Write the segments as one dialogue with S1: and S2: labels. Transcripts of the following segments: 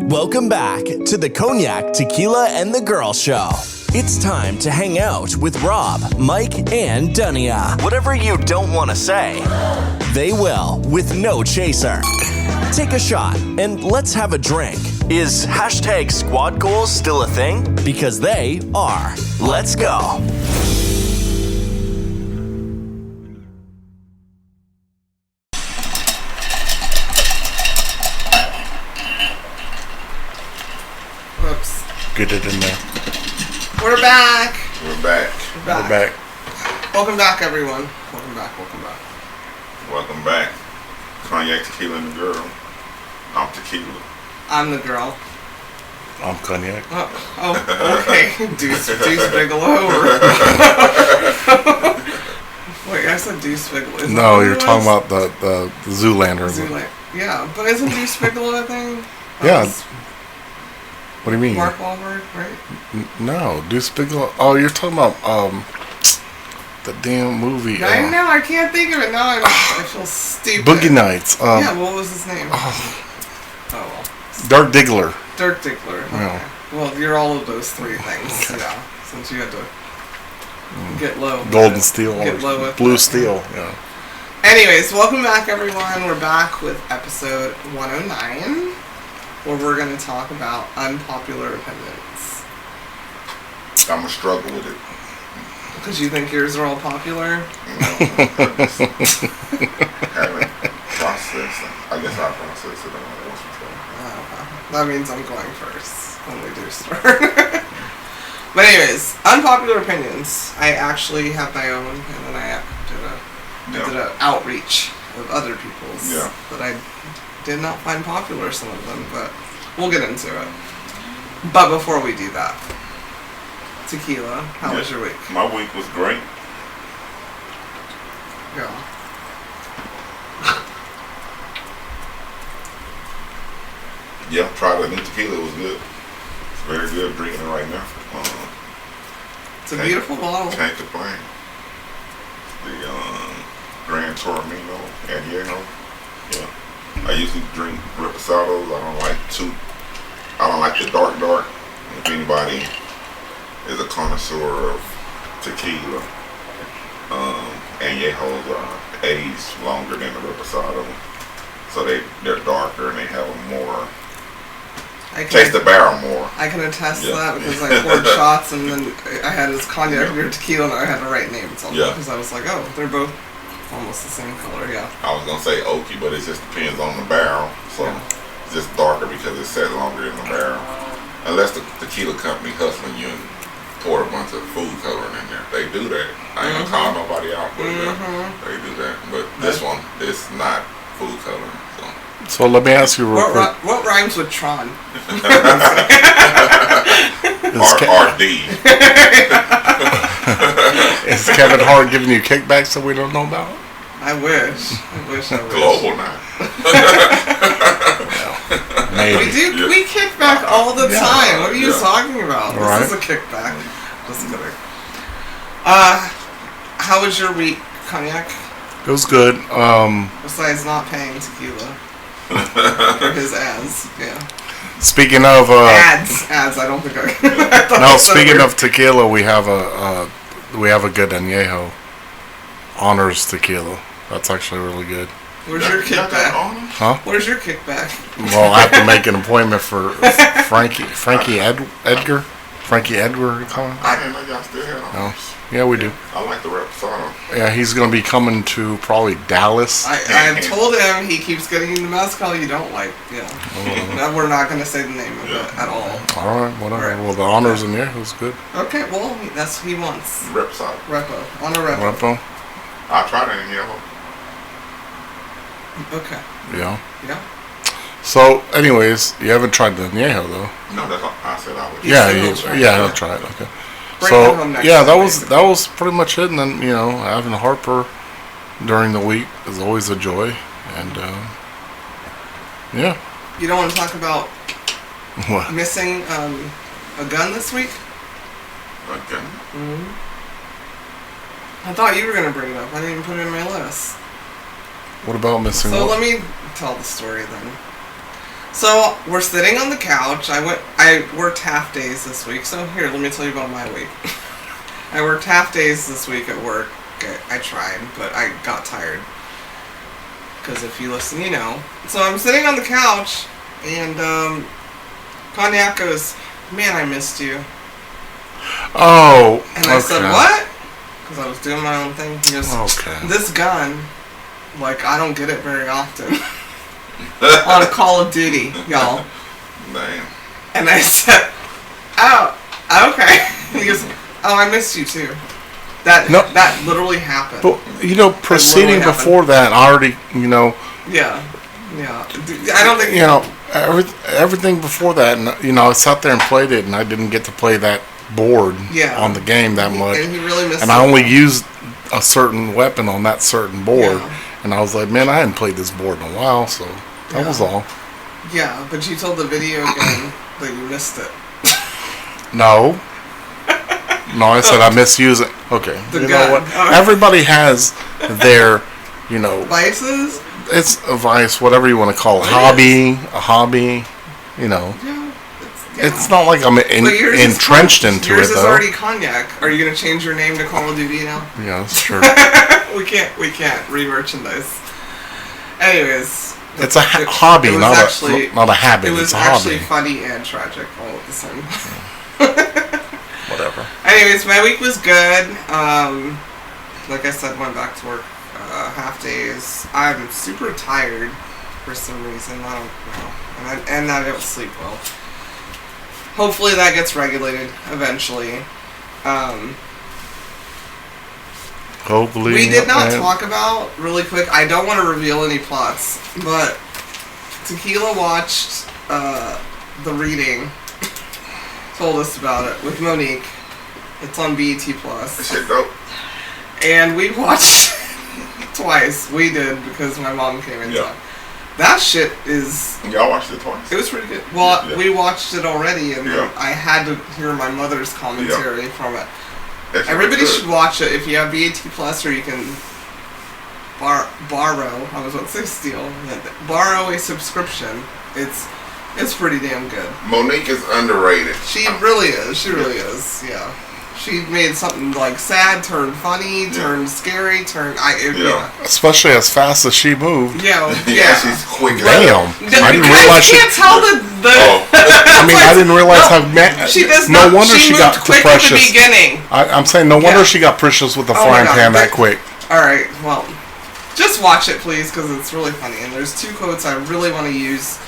S1: Welcome back to the Cognac, Tequila, and the Girl Show. It's time to hang out with Rob, Mike, and Dunia. Whatever you don't want to say, they will with no chaser. Take a shot and let's have a drink. Is hashtag squad goals still a thing? Because they are. Let's go.
S2: Whoops.
S3: Get it in there.
S2: We're back.
S3: We're back.
S2: Welcome back, everyone. Welcome back.
S3: Cognac, Tequila, and the Girl. I'm Tequila.
S2: I'm the girl.
S3: I'm Cognac.
S2: Oh, okay. Deuce Bigelow. Wait, I said Deuce Bigelow.
S3: No, you're talking about the Zoolander.
S2: Yeah, but isn't Deuce Bigelow a thing?
S3: Yeah. What do you mean?
S2: Mark Wahlberg, right?
S3: No, Deuce Bigelow. Oh, you're talking about the damn movie.
S2: I know, I can't think of it now. I feel stupid.
S3: Boogie Nights.
S2: Yeah, what was his name? Oh well.
S3: Dirk Diggler.
S2: Dirk Diggler. Okay.
S3: Yeah.
S2: Well, you're all of those three things.
S3: Okay.
S2: Yeah. Since you had to get low.
S3: Golden Steel.
S2: Get low with
S3: Blue
S2: that.
S3: Steel. Yeah.
S2: Anyways, welcome back, everyone. We're back with episode 109, where we're going to talk about unpopular opinions.
S4: I'm gonna struggle with it.
S2: Because you think yours are all popular?
S4: Haven't processed. I guess I process it. I don't know what's going on.
S2: That means I'm going first when we do start. But anyways, unpopular opinions. I actually have my own, and then I did an outreach of other people's that I did not find popular, some of them, but we'll get into it. But before we do that, Tequila, how was your week?
S4: My week was great.
S2: Yeah.
S4: Yeah, tried a new tequila. It was good. It's very good. I'm drinking it right now.
S2: It's a beautiful bottle.
S4: Can't complain. The Gran Tormino Añejo. Yeah. I usually drink reposados. I don't like the dark. If anybody is a connoisseur of tequila, Añejos are aged longer than the reposado, so they're darker and they have a more taste the barrel more.
S2: I can attest to that because I poured shots and then I had his cognac beer tequila and I had to write names on them because I was like, oh, they're both almost the same color. Yeah.
S4: I was gonna say oaky, but it just depends on the barrel. So it's just darker because it's set longer in the barrel. Unless the tequila company hustling you and pour a bunch of food coloring in there. They do that. I ain't gonna call nobody out, but they do that. But this one is not food coloring.
S3: So let me ask you real quick.
S2: What rhymes with Tron?
S4: RD.
S3: Is Kevin Hart giving you kickbacks that we don't know about?
S2: I wish.
S4: Global now.
S3: Maybe.
S2: We kick back all the time. What are you talking about?
S3: Right.
S2: This is a kickback. Just kidding. How was your week, Cognac?
S3: It was good.
S2: Besides not paying Tequila for his ads,
S3: Speaking of
S2: ads. I don't think I.
S3: No, speaking of tequila, we have a good añejo. Honors tequila. That's actually really good.
S2: Where's your kickback?
S3: Huh?
S2: Where's your kickback?
S3: Well, I have to make an appointment for Frankie Edgar. Frankie Edgar, you call him?
S4: I didn't know y'all still had
S3: No. Yeah, we do.
S4: I like the reposado.
S3: Yeah, he's going to be coming to probably Dallas.
S2: I told him he keeps getting the mezcal you don't like. Yeah. We're not going to say the name of it at all.
S3: All right, whatever. Right. Well, the honors in there was good.
S2: Okay, well, that's what he wants.
S4: Reposado.
S2: Repo. On a repo.
S4: I tried it in yellow.
S2: Okay.
S3: Yeah.
S2: Yeah.
S3: So, anyways, you haven't tried the añejo though.
S4: No, that's what I said I would.
S3: I'll try it. Okay. That was pretty much it. And then having Harper during the week is always a joy. And
S2: You don't want to talk about
S3: what?
S2: Missing a gun this week?
S4: A gun?
S2: Mm-hmm. I thought you were going to bring it up. I didn't even put it in my list.
S3: What about missing?
S2: So let me tell the story then. So we're sitting on the couch. I worked half days this week. So here, let me tell you about my week. I worked half days this week at work. I tried, but I got tired. Because if you listen, you know. So I'm sitting on the couch, and Cognac goes, "Man, I missed you."
S3: Oh.
S2: And I said, "What?" Because I was doing my own thing. He goes,
S3: "Okay.
S2: This gun, like, I don't get it very often." On Call of Duty, y'all.
S4: Damn.
S2: And I said, "Oh, okay." He goes, "Oh, I missed you too." That literally happened.
S3: But proceeding before that, I already,
S2: Yeah. I don't think
S3: everything before that, and I sat there and played it, and I didn't get to play that board on the game that much.
S2: And he really missed.
S3: And I only used a certain weapon on that certain board.
S2: Yeah.
S3: And I was like, man, I hadn't played this board in a while, so that was all.
S2: Yeah, but you told the video game that you missed it.
S3: No. No, I said I misuse it. Okay.
S2: The gun.
S3: Know what? Everybody has their,
S2: vices?
S3: It's a vice, whatever you want to call it. A hobby,
S2: Yeah.
S3: It's not like I'm entrenched into
S2: yours
S3: it, though.
S2: Yours is already Cognac. Are you going to change your name to Call of Duty now?
S3: Yeah, that's true.
S2: We can't re-merchandise. Anyways.
S3: It's a hobby, not a habit.
S2: It was
S3: it's a hobby.
S2: actually funny and tragic all at the same time.
S3: Whatever.
S2: Anyways, my week was good. Like I said, went back to work half days. I'm super tired for some reason. I don't know. And I don't sleep well. Hopefully that gets regulated eventually.
S3: Hopefully.
S2: We did not talk about, really quick, I don't want to reveal any plots, but Tequila watched The Reading, told us about it, with Monique. It's on BET+.
S4: That shit dope.
S2: And we watched twice. We did, because my mom came in.
S4: Yeah.
S2: That shit is...
S4: Y'all watched it twice?
S2: It was pretty good. Well, we watched it already, and I had to hear my mother's commentary from it. Everybody should watch it if you have BET+, or you can borrow. I was about to say steal. Borrow a subscription. It's pretty damn good.
S4: Monique is underrated.
S2: She really is. She really is. Yeah. She made something like sad turn funny, turn scary, turn.
S3: Especially as fast as she moved.
S2: Yeah.
S4: She's quick.
S3: Damn.
S2: I didn't realize she can't tell the.
S3: I mean, I didn't realize how.
S2: She does
S3: no
S2: not.
S3: wonder she got
S2: quick
S3: Precious.
S2: At the beginning.
S3: I'm saying no wonder she got Precious with the frying pan that quick.
S2: All right. Well, just watch it, please, because it's really funny. And there's 2 quotes I really want to use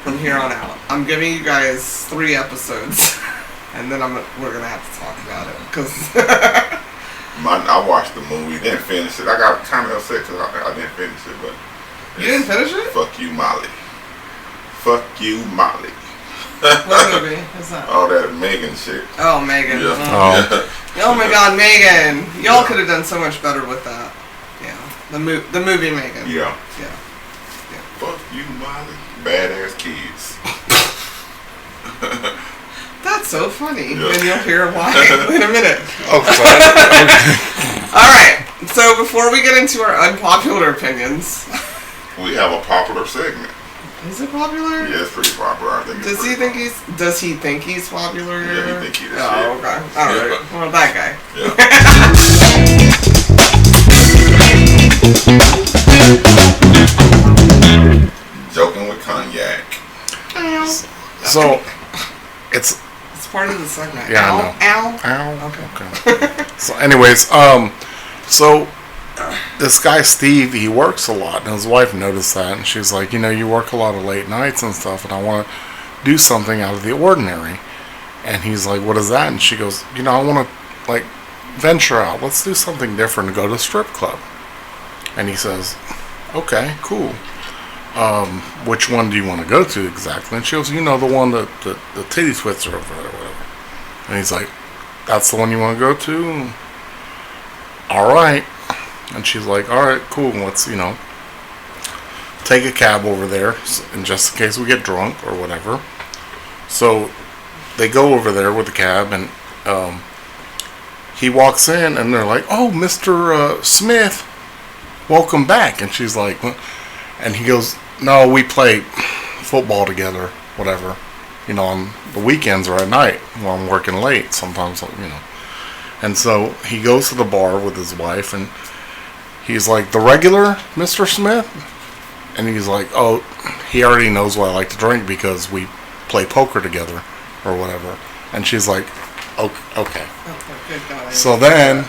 S2: from here on out. I'm giving you guys 3 episodes. And then we're gonna have to talk about it because
S4: I watched the movie, didn't finish it. I got kind of upset because I didn't finish it, but
S2: you didn't finish it.
S4: Fuck you, Molly. Fuck you, Molly.
S2: What movie is that?
S4: All that Megan shit.
S2: Oh, Megan.
S3: Yeah.
S2: Oh my God, Megan! Y'all could have done so much better with that. Yeah, the movie Megan.
S4: Yeah. Fuck you, Molly. Badass kids.
S2: That's so funny. And you'll hear why in a minute.
S3: Oh, sorry.
S2: Alright, so before we get into our unpopular opinions...
S4: We have a popular segment.
S2: Is it popular?
S4: Yeah, it's pretty popular. I think
S2: Does he think he's popular?
S4: Yeah, he think he's
S2: Oh,
S4: shit.
S2: okay. Alright. Well, that guy.
S4: Yeah. Joking with Cognac.
S3: So, it's
S2: part of the segment.
S3: Yeah,
S2: Ow.
S3: Okay. So, anyways, so this guy Steve, he works a lot, and his wife noticed that, and she's like, you work a lot of late nights and stuff, and I want to do something out of the ordinary. And he's like, what is that? And she goes, I want to venture out. Let's do something different and go to a strip club. And he says, okay, cool. Which one do you want to go to exactly? And she goes, the one that the titty twister over there or whatever. And he's like, that's the one you want to go to? Alright. And she's like, alright, cool. Let's, take a cab over there, and just in case we get drunk or whatever. So they go over there with the cab, and he walks in, and they're like, oh, Mr. Smith, welcome back. And she's like, and he goes, no, we play football together, whatever. On the weekends or at night while I'm working late sometimes, And so he goes to the bar with his wife, and he's like, "The regular, Mr. Smith?" And he's like, "Oh, he already knows what I like to drink because we play poker together or whatever." And she's like, "Okay."
S2: Oh, good God.
S3: So then,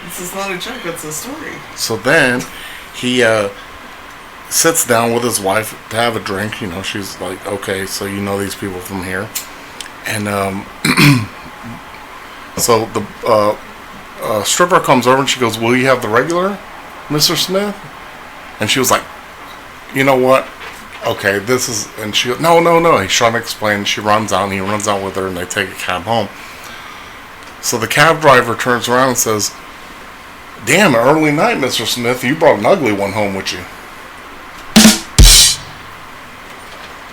S2: this is not a joke, it's a story.
S3: So then he sits down with his wife to have a drink. She's like, "Okay, so you know these people from here." And so the stripper comes over and she goes, "Will you have the regular, Mr. Smith?" And she was like, "You know what? Okay, this is..." And she goes, No. He's trying to explain. She runs out, and he runs out with her, and they take a cab home. So the cab driver turns around and says, "Damn, early night, Mr. Smith. You brought an ugly one home with you."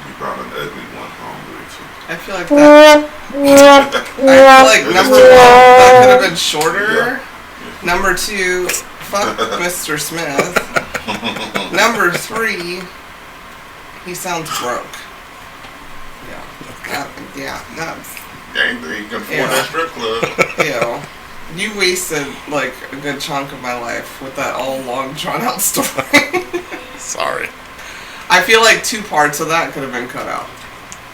S4: You brought an ugly one home with you.
S2: I feel like that. Number one, that could have been shorter.
S4: Yeah.
S2: Number two, fuck Mr. Smith. Number three, he sounds broke. Yeah. That's...
S4: Dang, you can afford that strip club.
S2: You wasted, a good chunk of my life with that all long, drawn-out story.
S3: Sorry.
S2: I feel like 2 parts of that could have been cut out.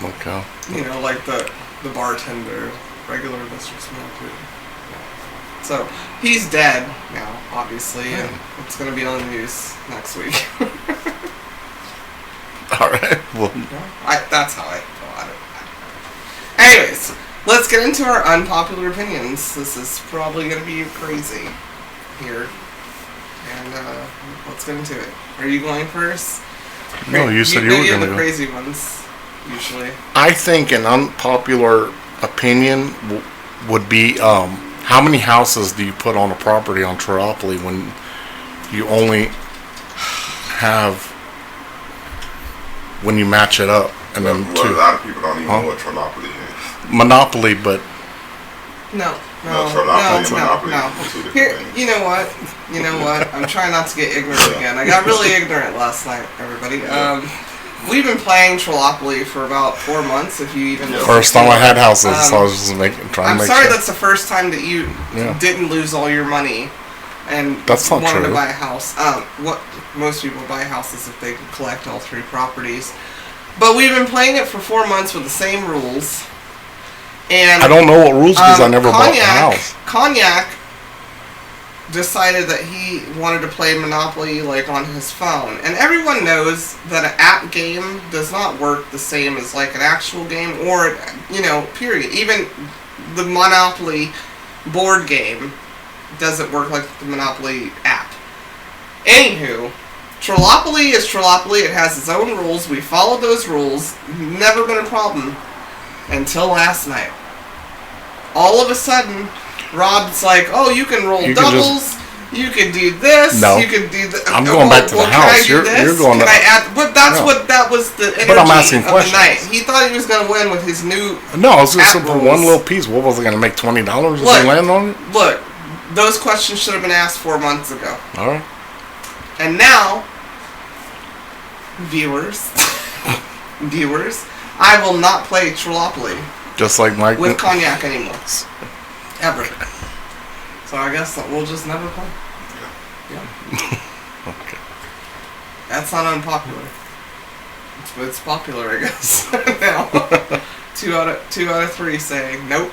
S3: Okay.
S2: Like the bartender, regular Mr. Smith. So, he's dead now, obviously, and it's going to be on the news next week.
S3: Alright, well...
S2: That's how I feel about it. Anyways, let's get into our unpopular opinions. This is probably going to be crazy here. And, let's get into it. Are you going first?
S3: No, you said you were going to
S2: the
S3: go.
S2: crazy ones, usually.
S3: I think an unpopular opinion would be, how many houses do you put on a property on Triopoly when you only have, when you match it up, and then
S4: a lot of people don't even know what Triopoly is.
S3: Monopoly, but...
S2: No.
S4: Triopoly and Monopoly are two different
S2: Here,
S4: things.
S2: you know what? I'm trying not to get ignorant again. I got really ignorant last night, everybody. We've been playing Triopoly for about 4 months, if you even...
S3: First time I had houses, so I was just trying to make
S2: I'm sorry
S3: sure.
S2: that's the first time that you didn't lose all your money and
S3: That's not
S2: wanted
S3: true.
S2: to buy a house. What most people buy houses if they can collect all 3 properties. But we've been playing it for 4 months with the same rules. And
S3: I don't know what rules because I never bought the house.
S2: Cognac decided that he wanted to play Monopoly on his phone. And everyone knows that an app game does not work the same as an actual game or, period. Even the Monopoly board game doesn't work like the Monopoly app. Anywho, Triopoly is Triopoly. It has its own rules. We followed those rules. Never been a problem. Until last night. All of a sudden, Rob's like, "Oh, you can roll doubles. You can do this.
S3: No.
S2: You can do that."
S3: I'm going back to the house. You're going
S2: Can
S3: to...
S2: I add? But that's what that was the energy
S3: But I'm asking
S2: of
S3: questions.
S2: the night. He thought he was going to win with his new.
S3: No, I was just
S2: app
S3: for
S2: rules.
S3: one little piece. What was I going to make, $20 if
S2: Look.
S3: he land on it?
S2: Look, those questions should have been asked 4 months ago.
S3: All right.
S2: And now, viewers, I will not play Triopoly
S3: Just like Mike...
S2: with Cognac anymore. Ever. So I guess that we'll just never play. Yeah.
S3: Okay.
S2: That's not unpopular. It's popular, I guess. Now, 2 out of 3 saying nope.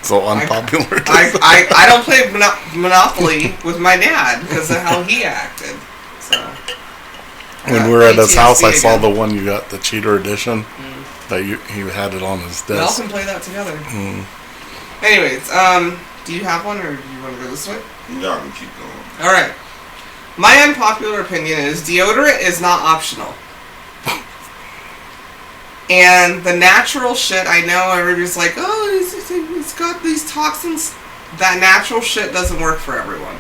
S3: So unpopular.
S2: I don't play Monopoly with my dad because of how he acted. So
S3: When we were at his house, I
S2: PTSD
S3: saw
S2: again.
S3: the one you got, the cheater edition. That he had it on his
S2: We all
S3: desk.
S2: can play that together. Anyways, do you have one, or do you want to go this way?
S4: Y'all can keep going.
S2: All right. My unpopular opinion is deodorant is not optional. And the natural shit, I know everybody's like, "Oh, it's got these toxins." That natural shit doesn't work for everyone.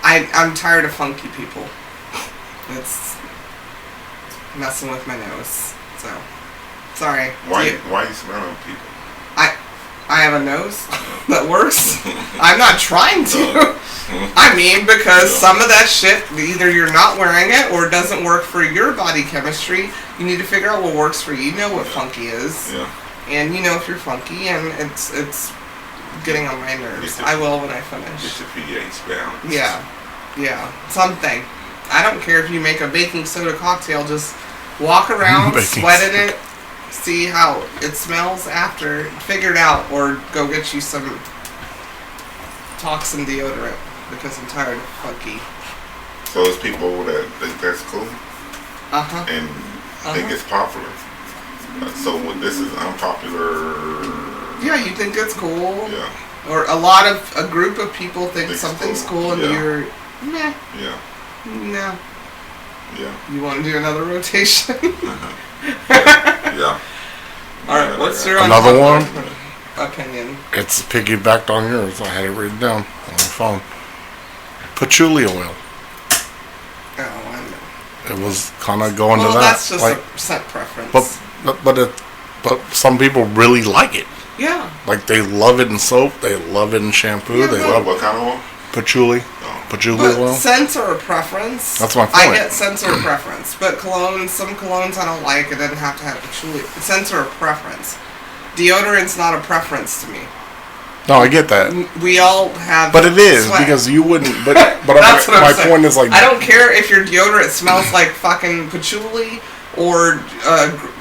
S2: I'm tired of funky people. It's messing with my nose. So, sorry.
S4: Why you smelling people?
S2: I have a nose that works. I'm not trying to. I mean, because some of that shit, either you're not wearing it or it doesn't work for your body chemistry. You need to figure out what works for you. You know what funky is.
S4: Yeah.
S2: And you know if you're funky, and it's getting on my nerves. I will when I finish.
S4: Get your pH balance.
S2: Yeah. Something. I don't care if you make a baking soda cocktail. Just walk around, sweat in it, see how it smells after. Figure it out, or go get you some toxin deodorant because I'm tired of funky.
S4: So there's people that think that's cool. And think it's popular. So this is unpopular.
S2: Yeah, you think it's cool.
S4: Yeah.
S2: Or a group of people think something's cool, and you're meh.
S4: Yeah.
S2: No.
S4: Yeah.
S2: You want to do another rotation?
S4: Yeah.
S2: All right. What's your
S3: another one?
S2: Opinion?
S3: It's piggybacked on yours. I had it written down on my phone. Patchouli oil.
S2: Oh, I know.
S3: It was kind of going to that.
S2: Well, that's just
S3: like,
S2: a set preference.
S3: But some people really like it.
S2: Yeah.
S3: Like they love it in soap. They love it in shampoo.
S2: Yeah,
S3: they love
S4: what kind of oil?
S3: patchouli. Patchouli oil.
S2: Scents are a preference.
S3: That's my point.
S2: I get scents are a preference, but some colognes I don't like. It doesn't have to have patchouli. Scents are a preference. Deodorant's not a preference to me.
S3: No, I get that.
S2: We all have.
S3: But it is
S2: sweat.
S3: because you wouldn't. But
S2: That's what
S3: my
S2: I'm saying.
S3: point is like
S2: I don't care if your deodorant smells like fucking patchouli or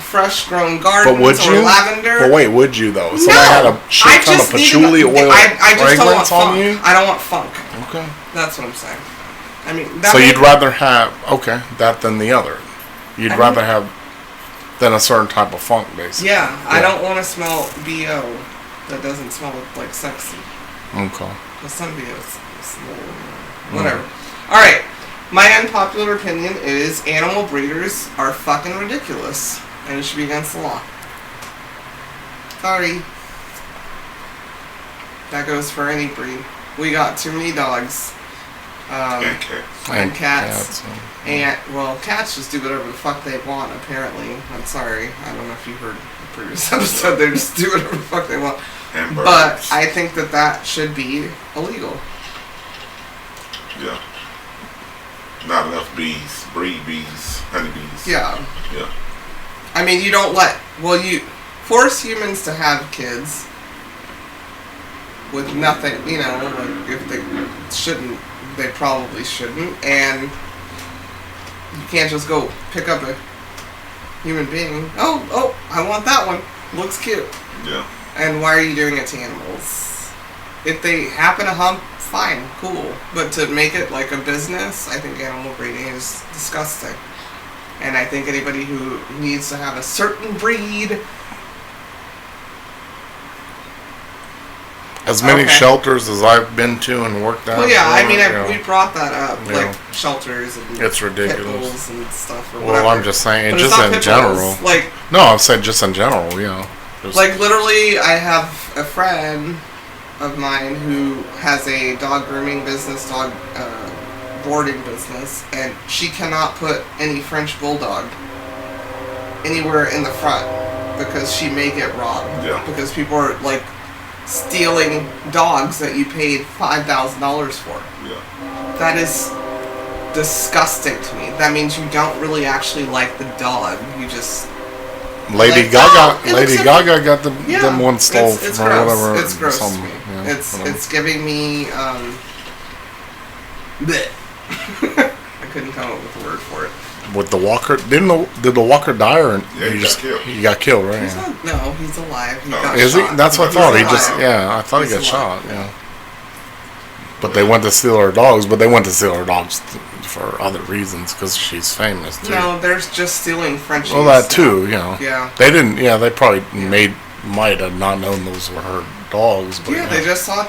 S2: fresh grown gardens or lavender.
S3: But wait, would you though?
S2: No,
S3: I had a shit ton of patchouli oil
S2: I just don't want
S3: fragrance on
S2: funk.
S3: you.
S2: I don't want funk.
S3: Okay.
S2: That's what I'm saying. I mean,
S3: So you'd rather have that than the other. You'd rather have than a certain type of funk, basically.
S2: Yeah, I don't want to smell BO that doesn't smell like sexy.
S3: Okay.
S2: Because some BOs, whatever. All right. My unpopular opinion is animal breeders are fucking ridiculous, and it should be against the law. Sorry. That goes for any breed. We got too many dogs.
S4: And cats.
S2: And cats. And, well, cats just do whatever the fuck they want, apparently. I'm sorry. I don't know if you heard the previous episode. They just do whatever the fuck they want.
S4: And birds.
S2: But I think that should be illegal.
S4: Yeah. Not enough bees, breed bees, honeybees.
S2: Yeah.
S4: Yeah.
S2: I mean, you force humans to have kids with nothing, like if they shouldn't, they probably shouldn't, and you can't just go pick up a human being. Oh, I want that one. Looks cute.
S4: Yeah.
S2: And why are you doing it to animals? If they happen to hump, fine, cool. But to make it like a business, I think animal breeding is disgusting. And I think anybody who needs to have a certain breed.
S3: As many shelters as I've been to and worked at.
S2: Well, yeah, I mean, we brought that up, like shelters and
S3: it's ridiculous.
S2: pit bulls and stuff. Or
S3: well,
S2: whatever.
S3: I'm just saying,
S2: but
S3: just in general.
S2: Like,
S3: no, I'm saying just in general,
S2: Like, literally, I have a friend of mine who has a dog grooming business, dog boarding business, and she cannot put any French bulldog anywhere in the front because she may get robbed.
S4: Yeah.
S2: Because people are, like, stealing dogs that you paid $5,000 for.
S4: Yeah.
S2: That is disgusting to me. That means you don't really actually like the dog. You just...
S3: Lady Gaga got them one stole
S2: it's
S3: from
S2: gross.
S3: whatever.
S2: It's gross to me.
S3: Yeah,
S2: it's giving me bleh. I couldn't come up with a word for it.
S3: With the walker, did the walker die or
S4: he got killed?
S3: He got killed, right?
S2: He's alive. He got
S3: Is
S2: shot.
S3: he? That's what I thought.
S2: He's
S3: He just
S2: alive.
S3: I thought
S2: He's
S3: he got
S2: alive.
S3: shot. Yeah. But they went to steal her dogs. But they went to steal her dogs for other reasons because she's famous too.
S2: No, there's just stealing Frenchies.
S3: Well, that too.
S2: Yeah.
S3: They didn't. Yeah, they probably might have not known those were her dogs. But
S2: they just saw.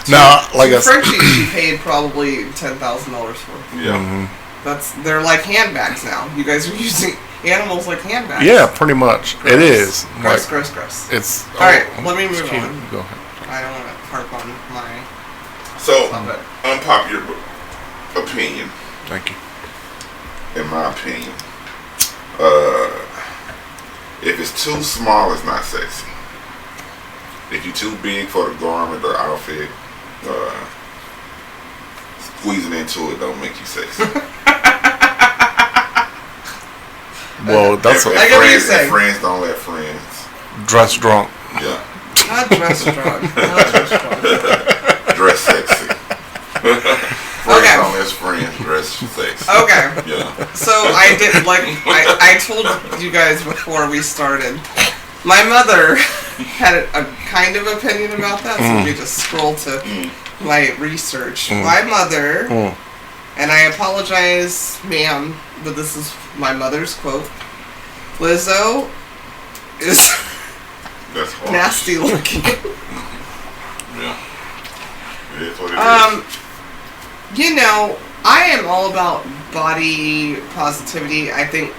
S3: Now, like I said,
S2: Frenchies she paid probably $10,000 for.
S4: Yeah.
S3: Mm-hmm.
S2: They're like handbags now. You guys are using animals like handbags.
S3: Yeah, pretty much.
S2: Gross.
S3: It is.
S2: Gross.
S3: It's
S2: all right. Let me move
S3: cute.
S2: on.
S3: Go ahead.
S2: I don't want to harp on my.
S4: So, unpopular opinion.
S3: Thank you.
S4: In my opinion, if it's too small, it's not sexy. If you're too big for the garment or outfit, squeezing into it don't make you sexy.
S3: Well, that's what
S2: I get what you're saying.
S4: Friends don't let friends
S3: dress drunk.
S4: Yeah.
S2: Not dress drunk. Not dress drunk.
S4: Dress sexy. Friends don't let friends dress sexy.
S2: Okay.
S4: Yeah.
S2: So I did I told you guys before we started. My mother had a kind of opinion about that, so we just scroll to my research. My mother, and I apologize, ma'am, but this is my mother's quote. Lizzo is nasty looking.
S4: Yeah. It is what it is.
S2: You know, I am all about body positivity. I think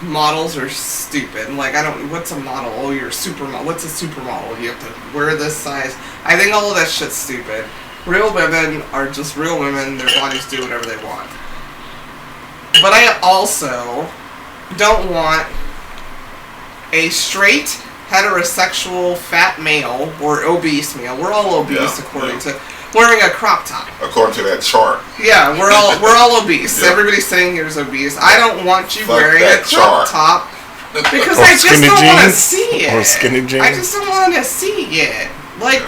S2: models are stupid. Like, what's a model? Oh, you're a supermodel. What's a supermodel? You have to wear this size. I think all of that shit's stupid. Real women are just real women. Their bodies do whatever they want. But I also don't want a straight, heterosexual, fat male or obese male. We're all obese according to wearing a crop top.
S4: According to that chart.
S2: Yeah, we're all obese. Yeah. Everybody saying here's obese. I don't want you wearing a crop top because I just don't want to see it.
S3: Or skinny jeans.
S2: I just don't want to see it. Like,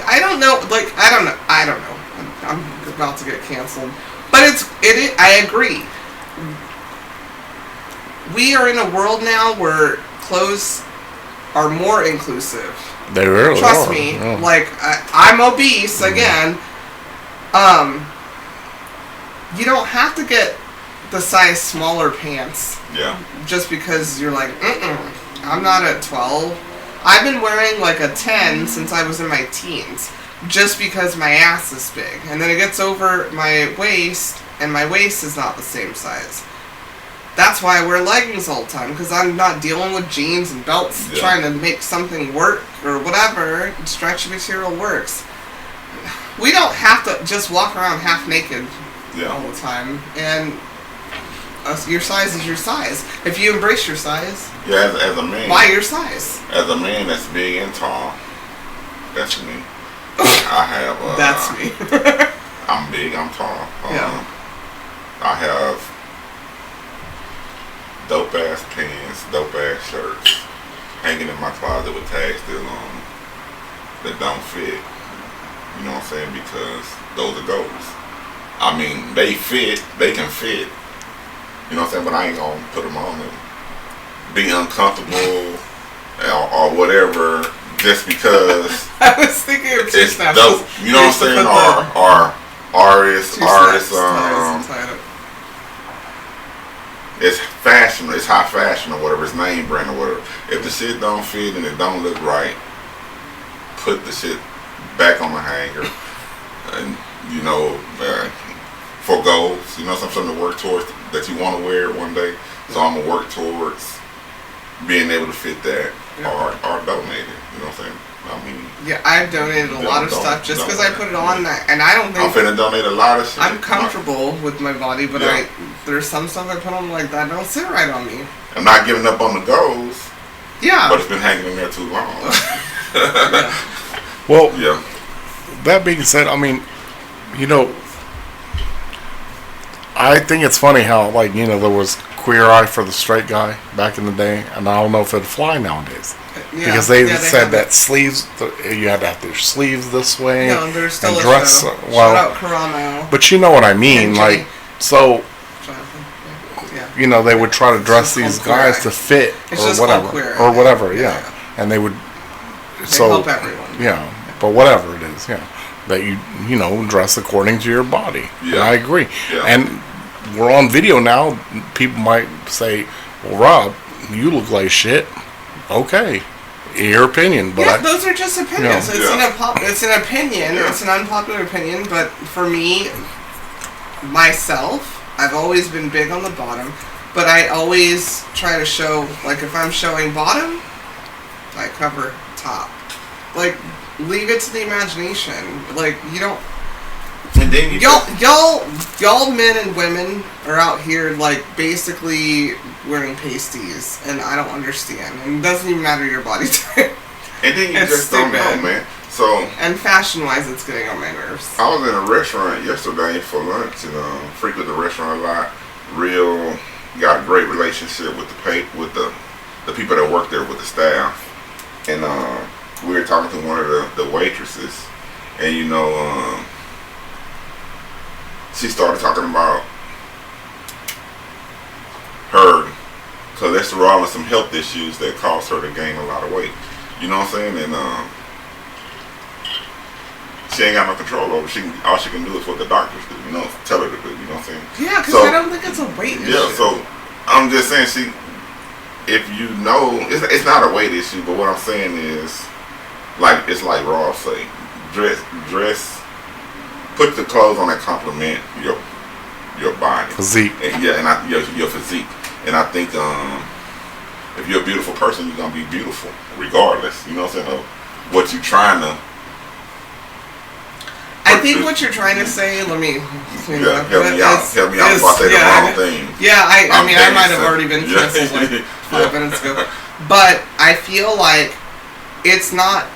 S2: I don't know. Like, I don't know. I'm about to get canceled. But I agree. We are in a world now where clothes are more inclusive.
S3: They really
S2: Trust
S3: are.
S2: me.
S3: Yeah.
S2: Like, I'm obese again. You don't have to get the size smaller pants.
S4: Yeah.
S2: Just because you're like, I'm not a 12. I've been wearing like a 10 since I was in my teens. Just because my ass is big. And then it gets over my waist, and my waist is not the same size. That's why I wear leggings all the time, because I'm not dealing with jeans and belts trying to make something work or whatever. Stretchy material works. We don't have to just walk around half naked all the time. And your size is your size. If you embrace your size,
S4: as a man,
S2: buy your size.
S4: As a man that's big and tall, that's me. I have.
S2: That's me.
S4: I'm big. I'm tall. I have dope ass pants, dope ass shirts hanging in my closet with tags still on that don't fit. You know what I'm saying? Because those are goals. I mean, they fit. They can fit. You know what I'm saying? But I ain't gonna put them on and be uncomfortable or whatever just because.
S2: I was thinking of
S4: it's dope. You know what I'm saying? Or artists. It's fashion, it's high fashion or whatever, it's name brand or whatever. If the shit don't fit and it don't look right, put the shit back on the hanger. And, you know, for goals, you know, something to work towards that you want to wear one day. So I'm going to work towards being able to fit that or donate it. You know what I'm saying? I mean,
S2: I've donated a lot of stuff just because I put it on, and I don't think
S4: I'm finna donate a lot of shit.
S2: I'm comfortable with my body, but there's some stuff I put on like that don't sit right on me.
S4: I'm not giving up on the goals.
S2: Yeah,
S4: but it's been hanging in there too long.
S3: Well, that being said, I mean, you know, I think it's funny how, like, you know, there was Queer Eye for the straight guy back in the day, and I don't know if it'd fly nowadays. Because they said that sleeves, you had to have your sleeves this way.
S2: No, there's still
S3: and dress.
S2: Shout out Carano.
S3: But you know what I mean, like, so. You know, they would try to dress these guys to fit or whatever, and they would.
S2: They help everyone.
S3: Yeah, but whatever it is, that you know, dress according to your body. Yeah, and I agree. Yeah. And we're on video now. People might say, "Well, Rob, you look like shit." Okay, your opinion, but
S2: those are just opinions. It's an opinion. It's an unpopular opinion, but for me, myself, I've always been big on the bottom, but I always try to show, like, if I'm showing bottom, I cover top. Like, leave it to the imagination. Like, you don't.
S4: And then
S2: y'all men and women are out here, like, basically wearing pasties, and I don't understand. And it doesn't even matter your body type.
S4: And then you
S2: It's
S4: just don't know,
S2: stupid.
S4: man. So,
S2: And fashion-wise, it's getting on my nerves.
S4: I was in a restaurant yesterday for lunch and frequent the restaurant a lot. Got a great relationship with the people that work there with the staff. And we were talking to one of the waitresses, and she started talking about her cholesterol and some health issues that caused her to gain a lot of weight. You know what I'm saying? And she ain't got no control over it. All she can do is what the doctors do, tell her to do, you know what I'm saying?
S2: Yeah, because I don't think it's a weight issue.
S4: Yeah, so I'm just saying if you know, it's not a weight issue, but what I'm saying is, it's like Ross say, dress, put the clothes on that complement your body.
S3: Physique.
S4: And, your physique. And I think if you're a beautiful person, you're going to be beautiful regardless, you know what I'm saying, of what you're trying to.
S2: I think what you're trying to say, let me clean
S4: Yeah,
S2: up.
S4: help me out before I say the wrong thing.
S2: Yeah, I mean, I might have already been
S4: Yeah.
S2: canceled like 5 minutes ago. But I feel like it's not,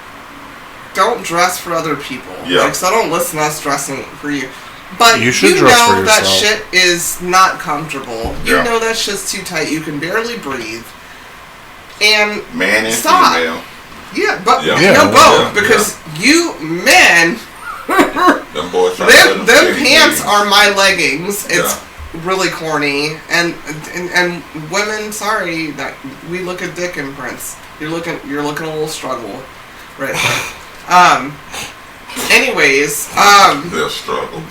S2: don't dress for other people.
S4: Yeah.
S2: So don't listen to us dressing for you. But
S3: You should dress for
S2: that
S3: yourself.
S2: shit is not comfortable. You
S4: Yeah.
S2: know that shit's too tight. You can barely breathe. And
S4: Man and
S2: stop.
S4: female.
S2: Yeah, but
S3: Yeah.
S2: both.
S4: Yeah.
S2: Because you men,
S4: Them boys trying to let
S2: them
S4: them
S2: pants
S4: things.
S2: are my leggings. It's
S4: Yeah.
S2: really corny. And women, sorry, that we look at dick imprints. You're looking a little struggle right there. Anyways,
S4: They'll struggle.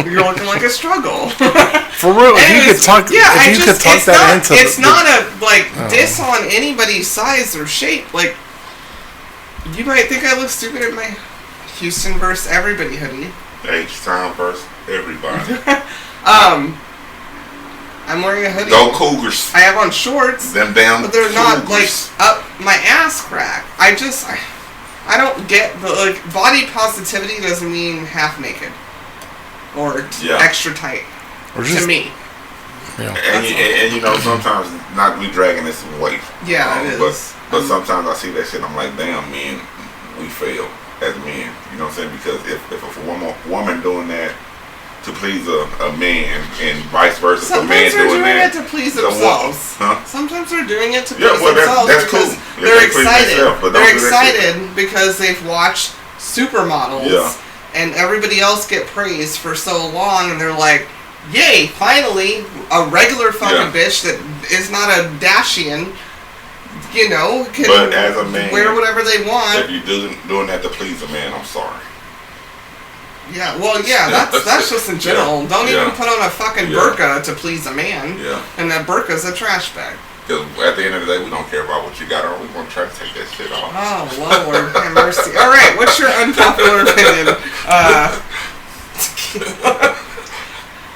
S2: you're looking like a struggle.
S3: For real, if you
S2: Anyways,
S3: could tuck, if you could tuck
S2: it's
S3: that
S2: not,
S3: into
S2: it's not a
S3: Oh.
S2: diss on anybody's size or shape. Like, you might think I look stupid in my Houston versus everybody hoodie.
S4: H-Town versus everybody.
S2: I'm wearing a hoodie.
S4: Go Cougars.
S2: I have on shorts,
S4: Them damn
S2: but they're not like
S4: Cougars.
S2: up my ass crack. I don't get the body positivity doesn't mean half naked or extra tight
S3: or just
S2: to me.
S3: Yeah.
S4: And sometimes not we dragging this weight.
S2: Yeah, it is.
S4: But sometimes I see that shit. I'm like, damn, man, we fail as men. You know what I'm saying? Because if a woman doing that to please a man and vice versa,
S2: Sometimes
S4: a man
S2: they're doing
S4: that
S2: it to please themselves.
S4: Huh?
S2: Sometimes they're doing it to
S4: Yeah,
S2: please
S4: well,
S2: themselves
S4: that's
S2: because
S4: cool. If
S2: they're
S4: they please
S2: excited.
S4: themselves, but don't
S2: They're
S4: do that shit.
S2: excited because they've watched supermodels and everybody else get praised for so long, and they're like, "Yay! Finally, a regular fucking bitch that is not a Dashian, can
S4: But as a man,
S2: wear whatever they want."
S4: If you're doing that to please a man, I'm sorry.
S2: Yeah, well, that's just in general. Don't even put on a fucking burqa to please a man.
S4: Yeah.
S2: And that burqa's a trash bag.
S4: Because at the end of the day, we don't care about what you got on. We're going to try to take that shit off.
S2: Oh, Lord, have mercy. All right, what's your unpopular opinion?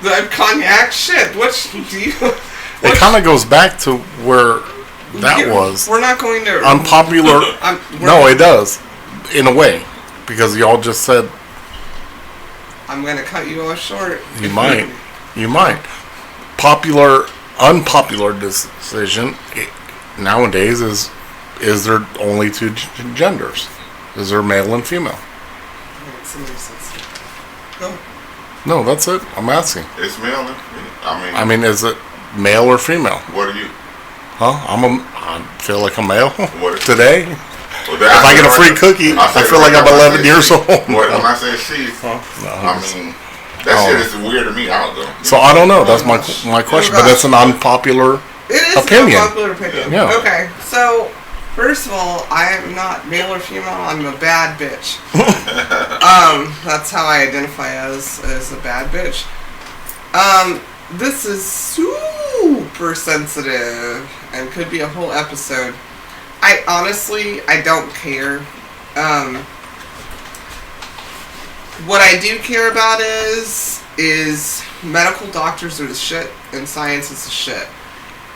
S2: The cognac shit.
S3: It kind of goes back to where that was.
S2: We're not going to
S3: Unpopular. No, it does, in a way, because y'all just said
S2: I'm going to cut you off short.
S3: you might. Unpopular decision nowadays is there only two genders? Is there male and female?
S2: Somebody said something. Go.
S3: No, that's it. I'm asking.
S4: It's male.
S3: I mean, is it male or female?
S4: What are you?
S3: Huh? I feel like a male
S4: What is
S3: today.
S4: Well,
S3: If I get a free cookie, I feel like I'm 11 years old.
S4: When I say she, that shit is weird to me. I don't know.
S3: So I don't know. That's my question. But that's an unpopular
S2: It is
S3: opinion.
S2: an unpopular opinion.
S3: Yeah.
S2: Okay, so first of all, I am not male or female. I'm a bad bitch. That's how I identify as a bad bitch. This is super sensitive and could be a whole episode. I don't care. What I do care about is medical doctors are the shit and science is the shit.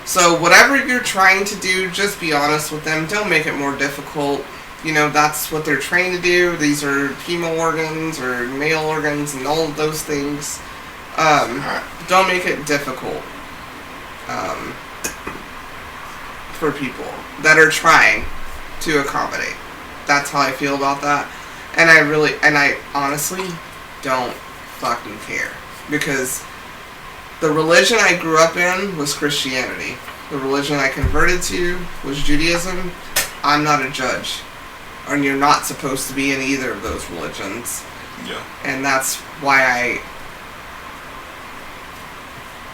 S2: So whatever you're trying to do, just be honest with them. Don't make it more difficult. That's what they're trained to do. These are female organs or male organs and all of those things. Don't make it difficult for people that are trying to accommodate. that's how I feel about that. And I honestly don't fucking care. Because the religion I grew up in was Christianity. The religion I converted to was Judaism. I'm not a judge. And you're not supposed to be in either of those religions.
S4: Yeah.
S2: And that's why I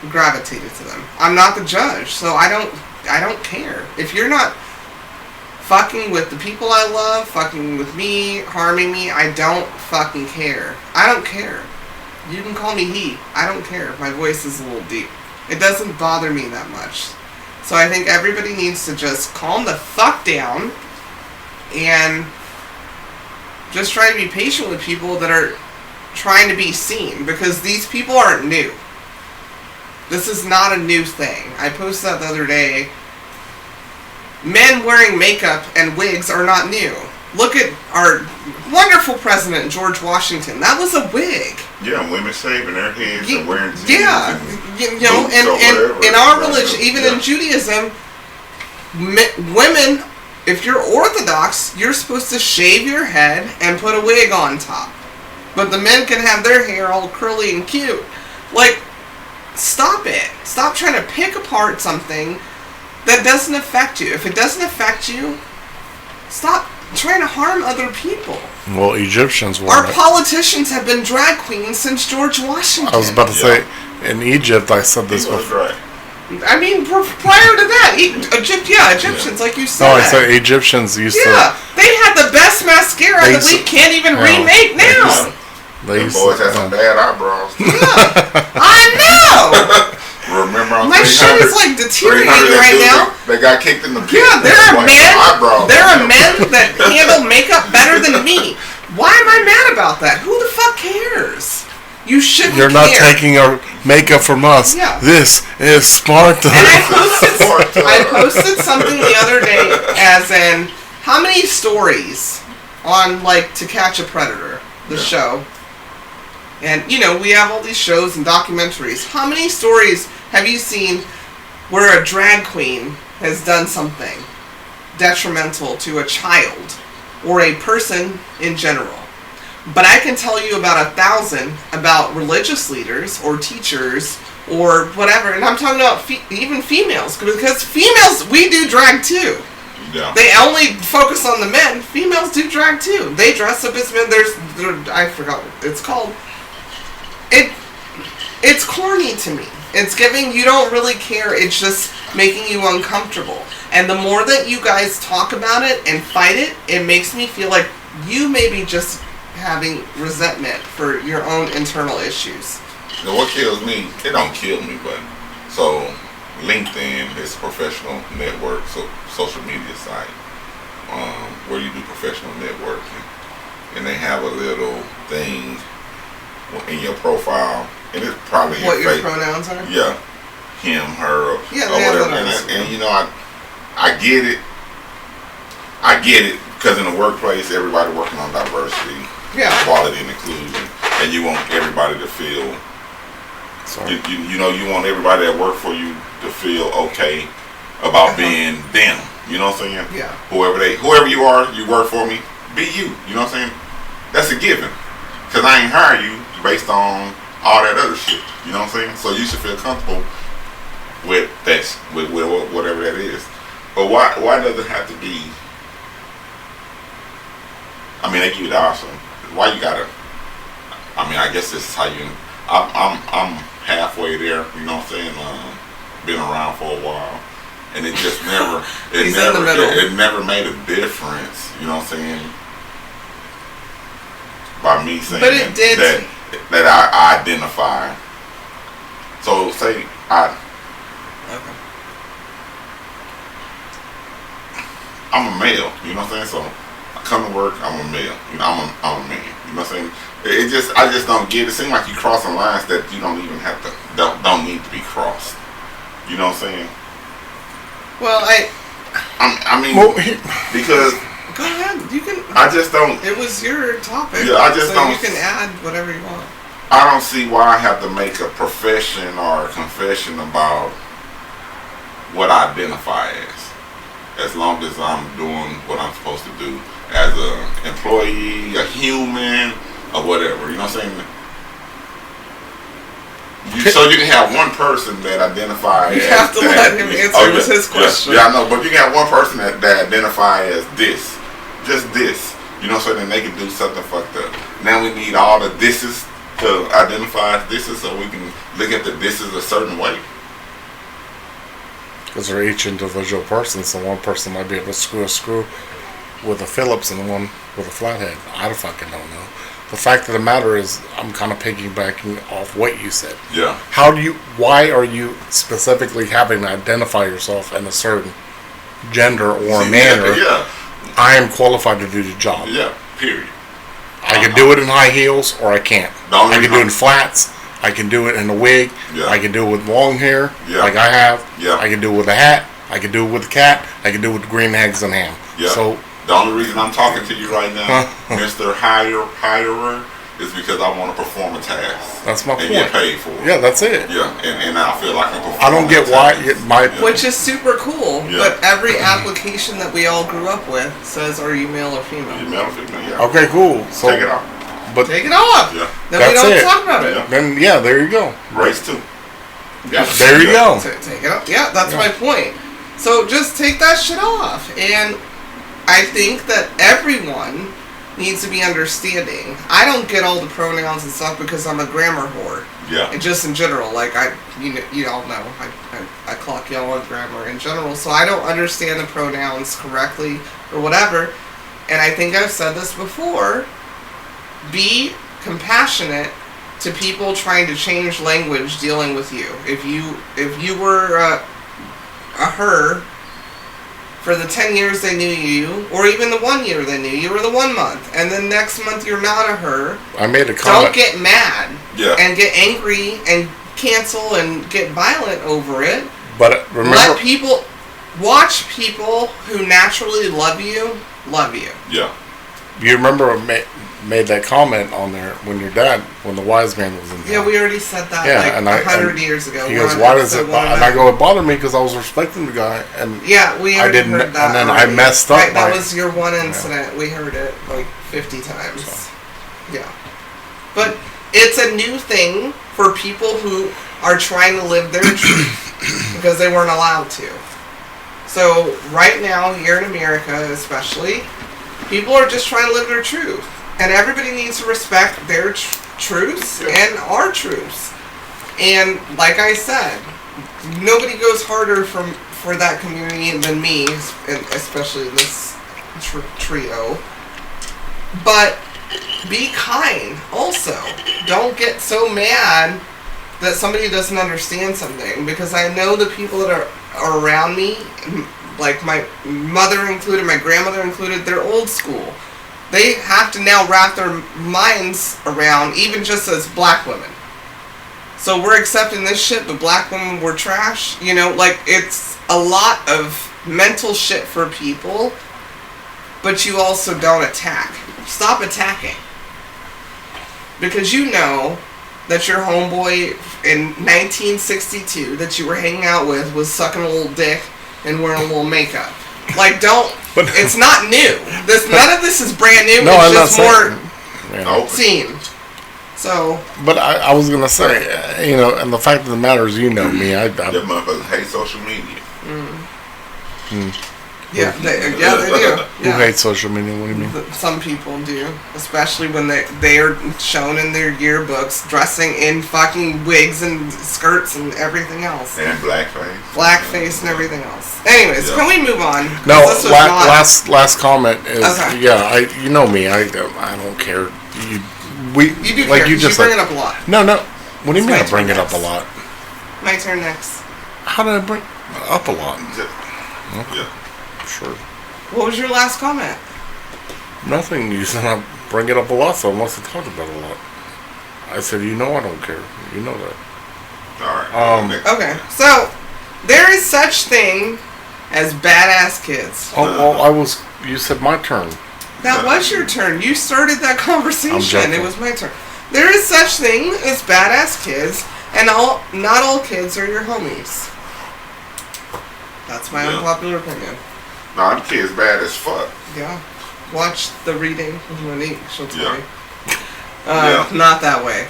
S2: gravitated to them. I'm not the judge, so I don't care. If you're not fucking with the people I love, fucking with me, harming me, I don't fucking care. I don't care. You can call me he. I don't care. My voice is a little deep. It doesn't bother me that much. So I think everybody needs to just calm the fuck down and just try to be patient with people that are trying to be seen, because these people aren't new. This is not a new thing. I posted that the other day. Men wearing makeup and wigs are not new. Look at our wonderful president, George Washington. That was a wig.
S4: Yeah, women shaving their heads and wearing jeans.
S2: Yeah, and in our religion, even in Judaism, women, if you're Orthodox, you're supposed to shave your head and put a wig on top. But the men can have their hair all curly and cute. Like, stop it. Stop trying to pick apart something that doesn't affect you. If it doesn't affect you, stop trying to harm other people.
S3: Well, Egyptians were.
S2: Our politicians have been drag queens since George Washington.
S3: I was about to say, in Egypt, I said this before.
S2: I mean, prior to that, Egyptians, like you said.
S3: No, I said Egyptians used to.
S2: Yeah, they had the best mascara that we can't even remake now.
S4: Them boys had some bad eyebrows.
S2: Yeah, I know.
S4: Remember,
S2: my shit is like deteriorating right now.
S4: They got kicked in the pit.
S2: Yeah, there are men that handle makeup better than me. Why am I mad about that? Who the fuck cares? You shouldn't.
S3: You're not taking our makeup from us.
S2: Yeah.
S3: This is smart.
S2: And I posted something the other day, as in, how many stories on like To Catch a Predator, the show. And, you know, we have all these shows and documentaries. How many stories have you seen where a drag queen has done something detrimental to a child or a person in general? But I can tell you about 1,000 about religious leaders or teachers or whatever. And I'm talking about even females. Because females, we do drag too.
S4: Yeah.
S2: They only focus on the men. Females do drag too. They dress up as men. I forgot what it's called. It's corny to me. It's giving, you don't really care. It's just making you uncomfortable. And the more that you guys talk about it and fight it, it makes me feel like you may be just having resentment for your own internal issues.
S4: Now, what kills me, it don't kill me, but so LinkedIn is a professional network, so social media site where you do professional networking, and they have a little thing in your profile, and it's probably
S2: what your pronouns are.
S4: Yeah, him, her, or
S2: whatever.
S4: And you know, I get it. I get it, because in the workplace, everybody working on diversity, equality, and inclusion, and you want everybody to feel. You know, you want everybody that work for you to feel okay about being them. You know what I'm saying?
S2: Yeah.
S4: Whoever you are, you work for me. Be you. You know what I'm saying? That's a given. Because I ain't hire you based on all that other shit. You know what I'm saying? So you should feel comfortable with that, with whatever that is. But why does it have to be? I mean, they give you the option. Why you gotta? I mean, I guess this is how you. I'm halfway there. You know what I'm saying? Been around for a while, and it just never. It never made a difference. You know what I'm saying? By me saying
S2: but it did.
S4: that I identify. So say I'm a male. You know what I'm saying? So I come to work. I'm a male. You know, I'm a man. You know what I'm saying? I just don't get it. It seems like you crossing lines that you don't even have to. Don't need to be crossed. You know what I'm saying?
S2: Well,
S4: I mean, because.
S2: Go ahead. You can.
S4: I just don't.
S2: It was your topic.
S4: Yeah, I just don't.
S2: You can add whatever you want.
S4: I don't see why I have to make a profession or a confession about what I identify as. as long as I'm doing what I'm supposed to do as an employee, a human, or whatever. You know what I'm saying? So you can have one person that identifies.
S2: You have to let him answer. It was his question.
S4: Yeah, I know, but you can have one person that identify as this, just this. You know, so then they can do something fucked up. Now we need all the thises to identify as thises, so we can look at the thises a certain way.
S3: Because they're each individual person, so one person might be able to screw a screw with a Phillips and one with a flathead. I fucking don't know. The fact of the matter is, I'm kind of piggybacking off what you said.
S4: Yeah.
S3: Why are you specifically having to identify yourself in a certain gender or manner?
S4: Yeah.
S3: I am qualified to do the job.
S4: Yeah, period.
S3: I can do it in high heels or I can't. I can do it in flats. I can do it in a wig.
S4: Yeah.
S3: I can do it with long hair, like I have.
S4: Yeah.
S3: I can do it with a hat. I can do it with a cat. I can do it with green eggs and ham.
S4: Yeah.
S3: So
S4: the only reason I'm talking to you right now, Mr. Hirer, is because I want to perform a task.
S3: That's my
S4: and
S3: point.
S4: get paid for it.
S3: Yeah, that's it.
S4: Yeah, and I feel like
S3: I don't get why
S2: Which is super cool,
S4: Yeah.
S2: but every application that we all grew up with says, are you male or female?
S4: You male or female, yeah.
S3: Okay, cool. So
S4: take it off.
S3: But
S2: take it off.
S4: Yeah.
S2: Then we
S3: That's
S2: don't
S3: it.
S2: talk about it.
S4: Yeah.
S3: then there you go.
S4: Race 2. Yeah.
S3: There you go.
S2: Take it off. Yeah, that's my point. So just take that shit off. And I think that everyone needs to be understanding. I don't get all the pronouns and stuff because I'm a grammar whore.
S4: Yeah.
S2: And just in general, like you all know, I clock y'all on grammar in general, so I don't understand the pronouns correctly or whatever. And I think I've said this before. Be compassionate to people trying to change language dealing with you. If you were a her for the 10 years they knew you, or even the 1 year they knew you, or the 1 month, and then next month you're not a her,
S3: I made a comment.
S2: don't get mad and get angry and cancel and get violent over it.
S3: But remember,
S2: watch people who naturally love you.
S4: Yeah.
S3: You remember I made that comment on there when the wise man was in there.
S2: Yeah, we already said that
S3: Yeah, and
S2: 100 years ago.
S3: He goes, why does it bother? And I go, it bothered me because I was respecting the guy. And
S2: yeah, we already heard that.
S3: And then
S2: already.
S3: I messed up.
S2: Right, that was your one incident. Yeah. We heard it like 50 times. So. Yeah. But it's a new thing for people who are trying to live their truth because they weren't allowed to. So right now, here in America especially, people are just trying to live their truth. And everybody needs to respect their truths and our truths. And like I said, nobody goes harder for that community than me, especially this trio. But be kind also. Don't get so mad that somebody doesn't understand something. Because I know the people that are around me, like my mother included, my grandmother included, they're old school. They have to now wrap their minds around, even just as black women. So we're accepting this shit, but black women were trash. You know, like, it's a lot of mental shit for people, but you also don't attack. Stop attacking. Because you know that your homeboy in 1962 that you were hanging out with was sucking a little dick and wearing a little makeup. Like, it's not new. None of this is brand new.
S3: No,
S2: it's
S3: I'm
S2: just
S3: more
S2: seen. So.
S3: But I was going to say, and the fact of the matter is, you know me.
S4: That motherfuckers hate social media.
S2: Yeah, they do. Yeah.
S3: Who hates social media? What do you mean?
S2: Some people do. Especially when they are shown in their yearbooks dressing in fucking wigs and skirts and everything else.
S4: And blackface.
S2: Blackface and everything else. Anyways, can we move on?
S3: No, last comment is, you know me. I don't care. You do
S2: like care, you just bring it up a lot.
S3: No. What do you mean I bring it up a lot?
S2: My turn next.
S3: How did I bring up a lot?
S4: Yeah.
S3: Sure.
S2: What was your last comment?
S3: Nothing. You said I bring it up a lot, so I must have talked about it a lot. I said, I don't care. You know that.
S4: Alright.
S2: Okay. So, there is such thing as badass kids.
S3: You said my turn.
S2: That was your turn. You started that conversation. It was my turn. There is such thing as badass kids, and not all kids are your homies. That's my unpopular opinion.
S4: Nah, them kids bad as fuck.
S2: Yeah. Watch The Reading with Monique. She'll tell
S4: Yeah.
S2: you.
S4: Yeah.
S2: Not that way.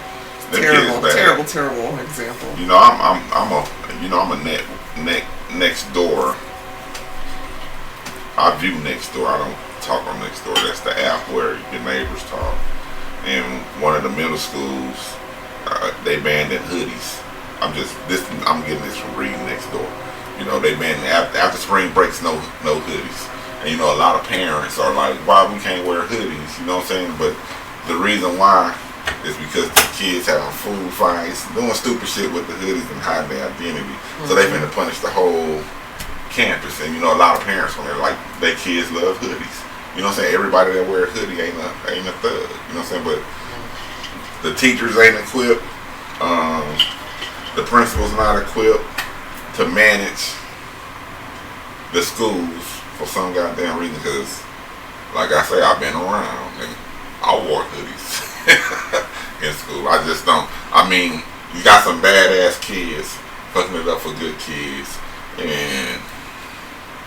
S4: Them
S2: Terrible,
S4: kids bad.
S2: terrible example.
S4: You know, I'm a next door. I view next door. I don't talk on next door. That's the app where your neighbors talk. And one of the middle schools, they banned in hoodies. I'm getting this from reading next door. You know, they banned after spring breaks, no hoodies. And you know, a lot of parents are like, why we can't wear hoodies? You know what I'm saying? But the reason why is because the kids having food fights, doing stupid shit with the hoodies and hiding their identity. So they finna punish the whole campus. And you know, a lot of parents when they're like, their kids love hoodies. You know what I'm saying? Everybody that wears a hoodie ain't a thug. You know what I'm saying? But the teachers ain't equipped. The principal's not equipped to manage the schools for some goddamn reason. Because, like I say, I've been around and I wore hoodies in school. I just don't. I mean, you got some badass kids fucking it up for good kids, and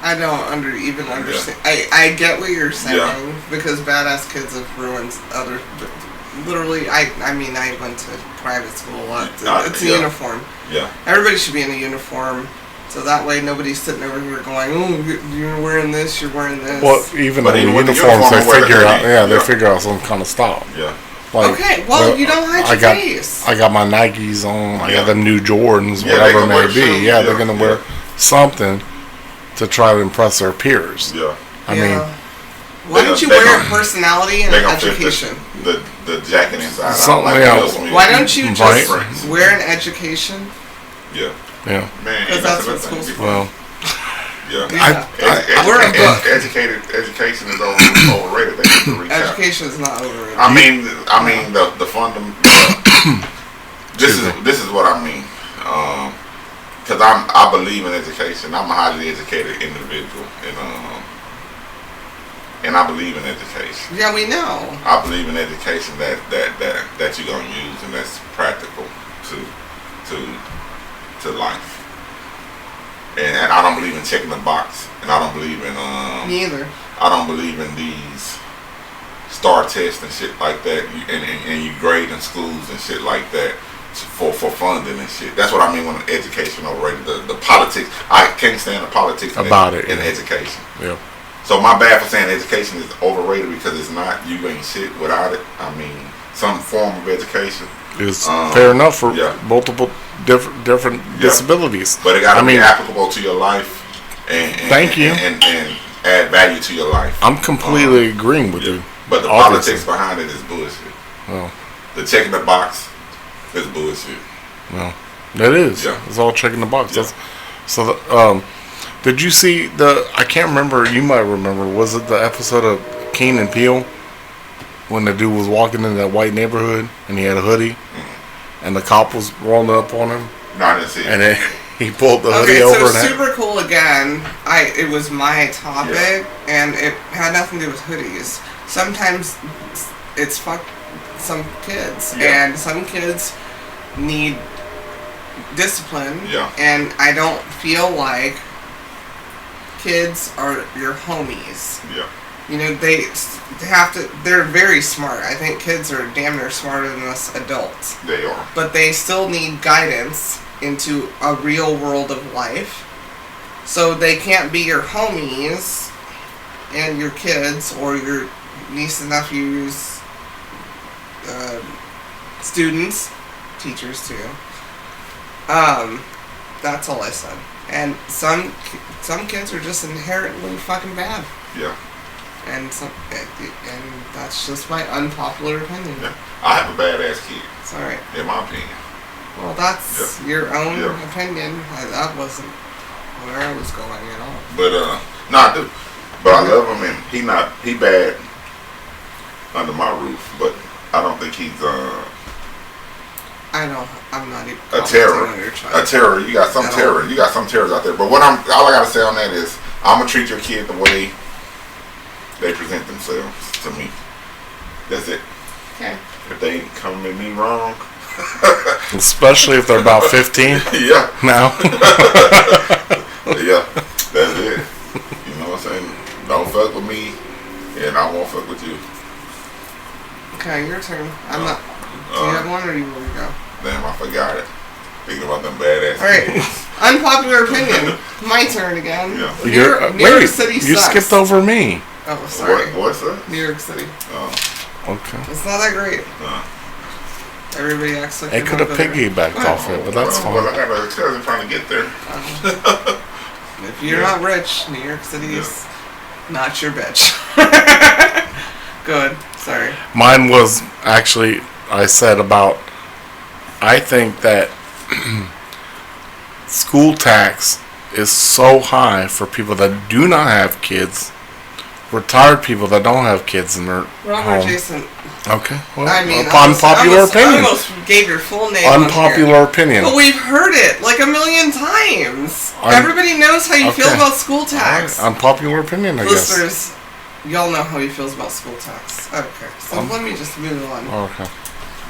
S2: I don't even understand. I get what you're saying because badass kids have ruined other. Literally, I mean, I went to private school. It's a uniform.
S4: Yeah.
S2: Everybody should be in a uniform, so that way nobody's sitting over here going, "Oh, you're wearing this, you're wearing this."
S3: Well, even
S4: But
S3: in
S4: even with the
S3: uniforms, they
S4: uniform,
S3: figure out.
S4: yeah.
S3: They figure out some kind of style.
S4: Yeah.
S3: Like,
S2: okay, well, you don't hide your face.
S3: I got my Nikes on. I got them new Jordans,
S4: Yeah,
S3: whatever it
S4: they gonna wear
S3: may be.
S4: shoes,
S3: Yeah, they're gonna wear something to try to impress their peers.
S4: Yeah.
S3: I mean,
S2: why don't you wear personality and education?
S4: The jacket inside.
S3: Something else.
S2: Why don't you just
S3: Right.
S2: wear an education?
S4: Yeah.
S3: Yeah.
S4: Man,
S2: Because that's what school's for.
S3: Well,
S4: yeah.
S2: We're a book.
S4: Education is overrated. They need to reach out.
S2: Education is not overrated.
S4: I mean the fundamental. This is what I mean. Because I believe in education. I'm a highly educated individual, and I believe in education.
S2: Yeah, we know.
S4: I believe in education that you're gonna use and that's practical to life. And I don't believe in checking the box, and I don't believe in
S2: Me either.
S4: I don't believe in these star tests and shit like that, and you grade in schools and shit like that for funding and shit. That's what I mean when education overrated. The politics, I can't stand the politics
S3: about
S4: in education.
S3: Yeah.
S4: So my bad for saying education is overrated because it's not. You ain't shit without it. I mean, some form of education
S3: is fair enough for multiple different disabilities.
S4: But it got to be applicable to your life and
S3: thank you.
S4: And add value to your life.
S3: I'm completely agreeing with you.
S4: But the politics behind it is bullshit.
S3: Well,
S4: the checking the box is bullshit.
S3: Well, that is.
S4: Yeah.
S3: It's all checking the box.
S4: Yeah.
S3: Did you see I can't remember, you might remember, was it the episode of Keen and Peele? When the dude was walking in that white neighborhood and he had a hoodie and the cop was rolling up on him?
S4: No, I didn't see it.
S3: And then he pulled the hoodie over and
S2: super cool again. It was my topic and it had nothing to do with hoodies. Sometimes it's some kids and some kids need discipline and I don't feel like kids are your homies.
S4: Yeah.
S2: You know, they have to, they're very smart. I think kids are damn near smarter than us adults.
S4: They are.
S2: But they still need guidance into a real world of life. So they can't be your homies and your kids or your nieces and nephews, students, teachers too. That's all I said. And some kids are just inherently fucking bad.
S4: Yeah.
S2: And that's just my unpopular opinion.
S4: Yeah. I have a badass kid.
S2: It's alright.
S4: In my opinion.
S2: Well, that's your own opinion. That wasn't where I was going at all.
S4: But no, I do. But I love him, and he bad under my roof. But I don't think he's
S2: I'm not even
S4: a terror. A terror. You got some terror. You got some terrors out there. But all I gotta say on that is, I'm gonna treat your kid the way they present themselves to me. That's it.
S2: Okay.
S4: If they ain't coming at me wrong.
S3: Especially if they're about 15.
S4: Yeah.
S3: Now.
S4: Yeah. That's it. You know what I'm saying? you?
S2: Okay, your turn. I'm not. Do you have one or do you want to go?
S4: Damn, I forgot it. Thinking about them badass.
S2: Alright. Unpopular opinion. My turn again.
S4: Yeah.
S2: New York City
S3: you
S2: sucks.
S3: skipped over me.
S2: Oh, sorry.
S4: What's that?
S2: New York City.
S4: Oh.
S3: Okay.
S2: It's not that great. Everybody acts like
S3: It could have piggybacked off it, but that's fine.
S4: Well, I got a cousin trying to get there.
S2: If you're not rich, New York City is not your bitch. Good. Sorry.
S3: Mine was actually, I said about, I think that school tax is so high for people that do not have kids, retired people that don't have kids in their
S2: Wrong
S3: home.
S2: or Jason?
S3: Okay. Well,
S2: I mean,
S3: unpopular opinion.
S2: I almost gave your full name.
S3: Unpopular opinion.
S2: But we've heard it like a million times. Everybody knows how you feel about school tax.
S3: Right. Unpopular opinion, I guess.
S2: Listeners, y'all know how he feels about school tax. Okay, so let me just move on.
S3: Okay.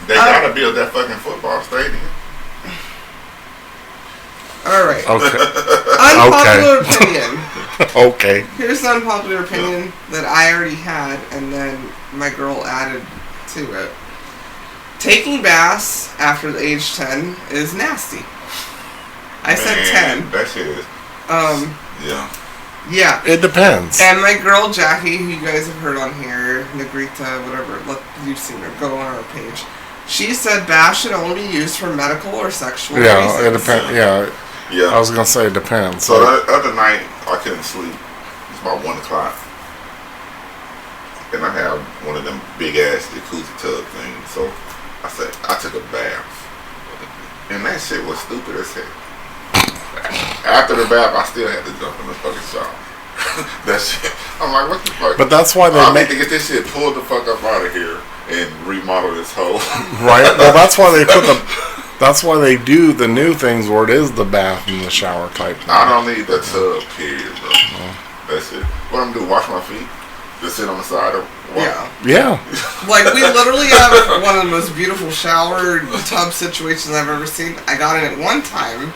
S4: They gotta build that fucking football stadium.
S2: Alright.
S3: Okay.
S2: Unpopular opinion.
S3: Okay.
S2: Here's the unpopular opinion that I already had, and then my girl added to it. Taking baths after the age 10 is nasty. I said 10.
S4: That shit is.
S2: Yeah.
S3: It depends.
S2: And my girl Jackie, who you guys have heard on here, Negrita, whatever, you've seen her, go on our page. She said baths should only be used for medical or sexual reasons.
S3: It depends. Yeah. I was gonna say it depends.
S4: So the other night I couldn't sleep. It's about 1 o'clock, and I have one of them big ass jacuzzi tub things. So I said I took a bath, and that shit was stupid as hell. After the bath, I still had to jump in the fucking shower. That shit. I'm like, what the fuck?
S3: But that's why they
S4: I need to get this shit pulled the fuck up out of here and remodel this hole.
S3: Right. Well, that's why they put the. That's why they do the new things where it is the bath and the shower type thing.
S4: I don't need the tub, period, bro. That's it. What I'm gonna do? Wash my feet? Just sit on the side or what?
S2: Yeah. Like, we literally have one of the most beautiful shower tub situations I've ever seen. I got in it one time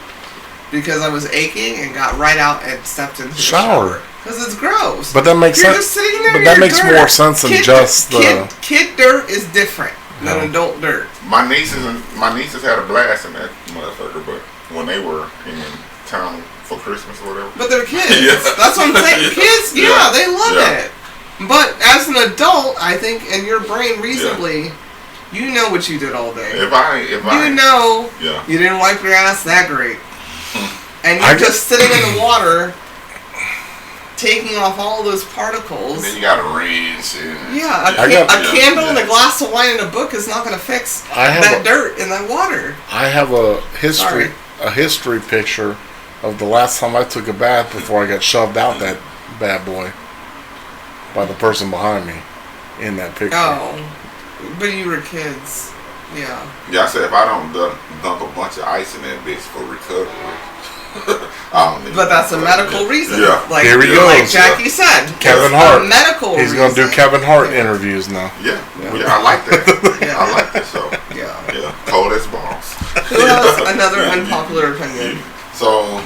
S2: because I was aching and got right out and stepped into the shower. Because it's gross.
S3: But that makes sense.
S2: Just sitting there.
S3: But that makes more sense than just the
S2: kid dirt is different than adult dirt.
S4: My nieces had a blast in that motherfucker, but when they were in town for Christmas or whatever.
S2: But they're kids. That's what I'm saying. Kids, they love it. But as an adult, I think in your brain reasonably, you know what you did all day. You didn't wipe your ass that great. And you're just sitting in the water, taking off all those particles.
S4: And then you got a rinse.
S2: A candle and a glass of wine and a book is not going to fix that dirt in that water.
S3: I have a history picture of the last time I took a bath before I got shoved out that bad boy by the person behind me in that picture.
S2: Oh, but you were kids. Yeah.
S4: Yeah, I said if I don't dump a bunch of ice in that bitch for recovery.
S2: But that's a medical reason.
S4: Yeah.
S2: Like,
S3: here we go.
S2: Like Jackie said.
S3: Kevin Hart.
S2: A medical
S3: He's going to do Kevin Hart interviews now.
S4: Yeah, I like that. I like that show.
S2: Yeah.
S4: Cold as balls.
S2: Who has another unpopular opinion?
S4: So,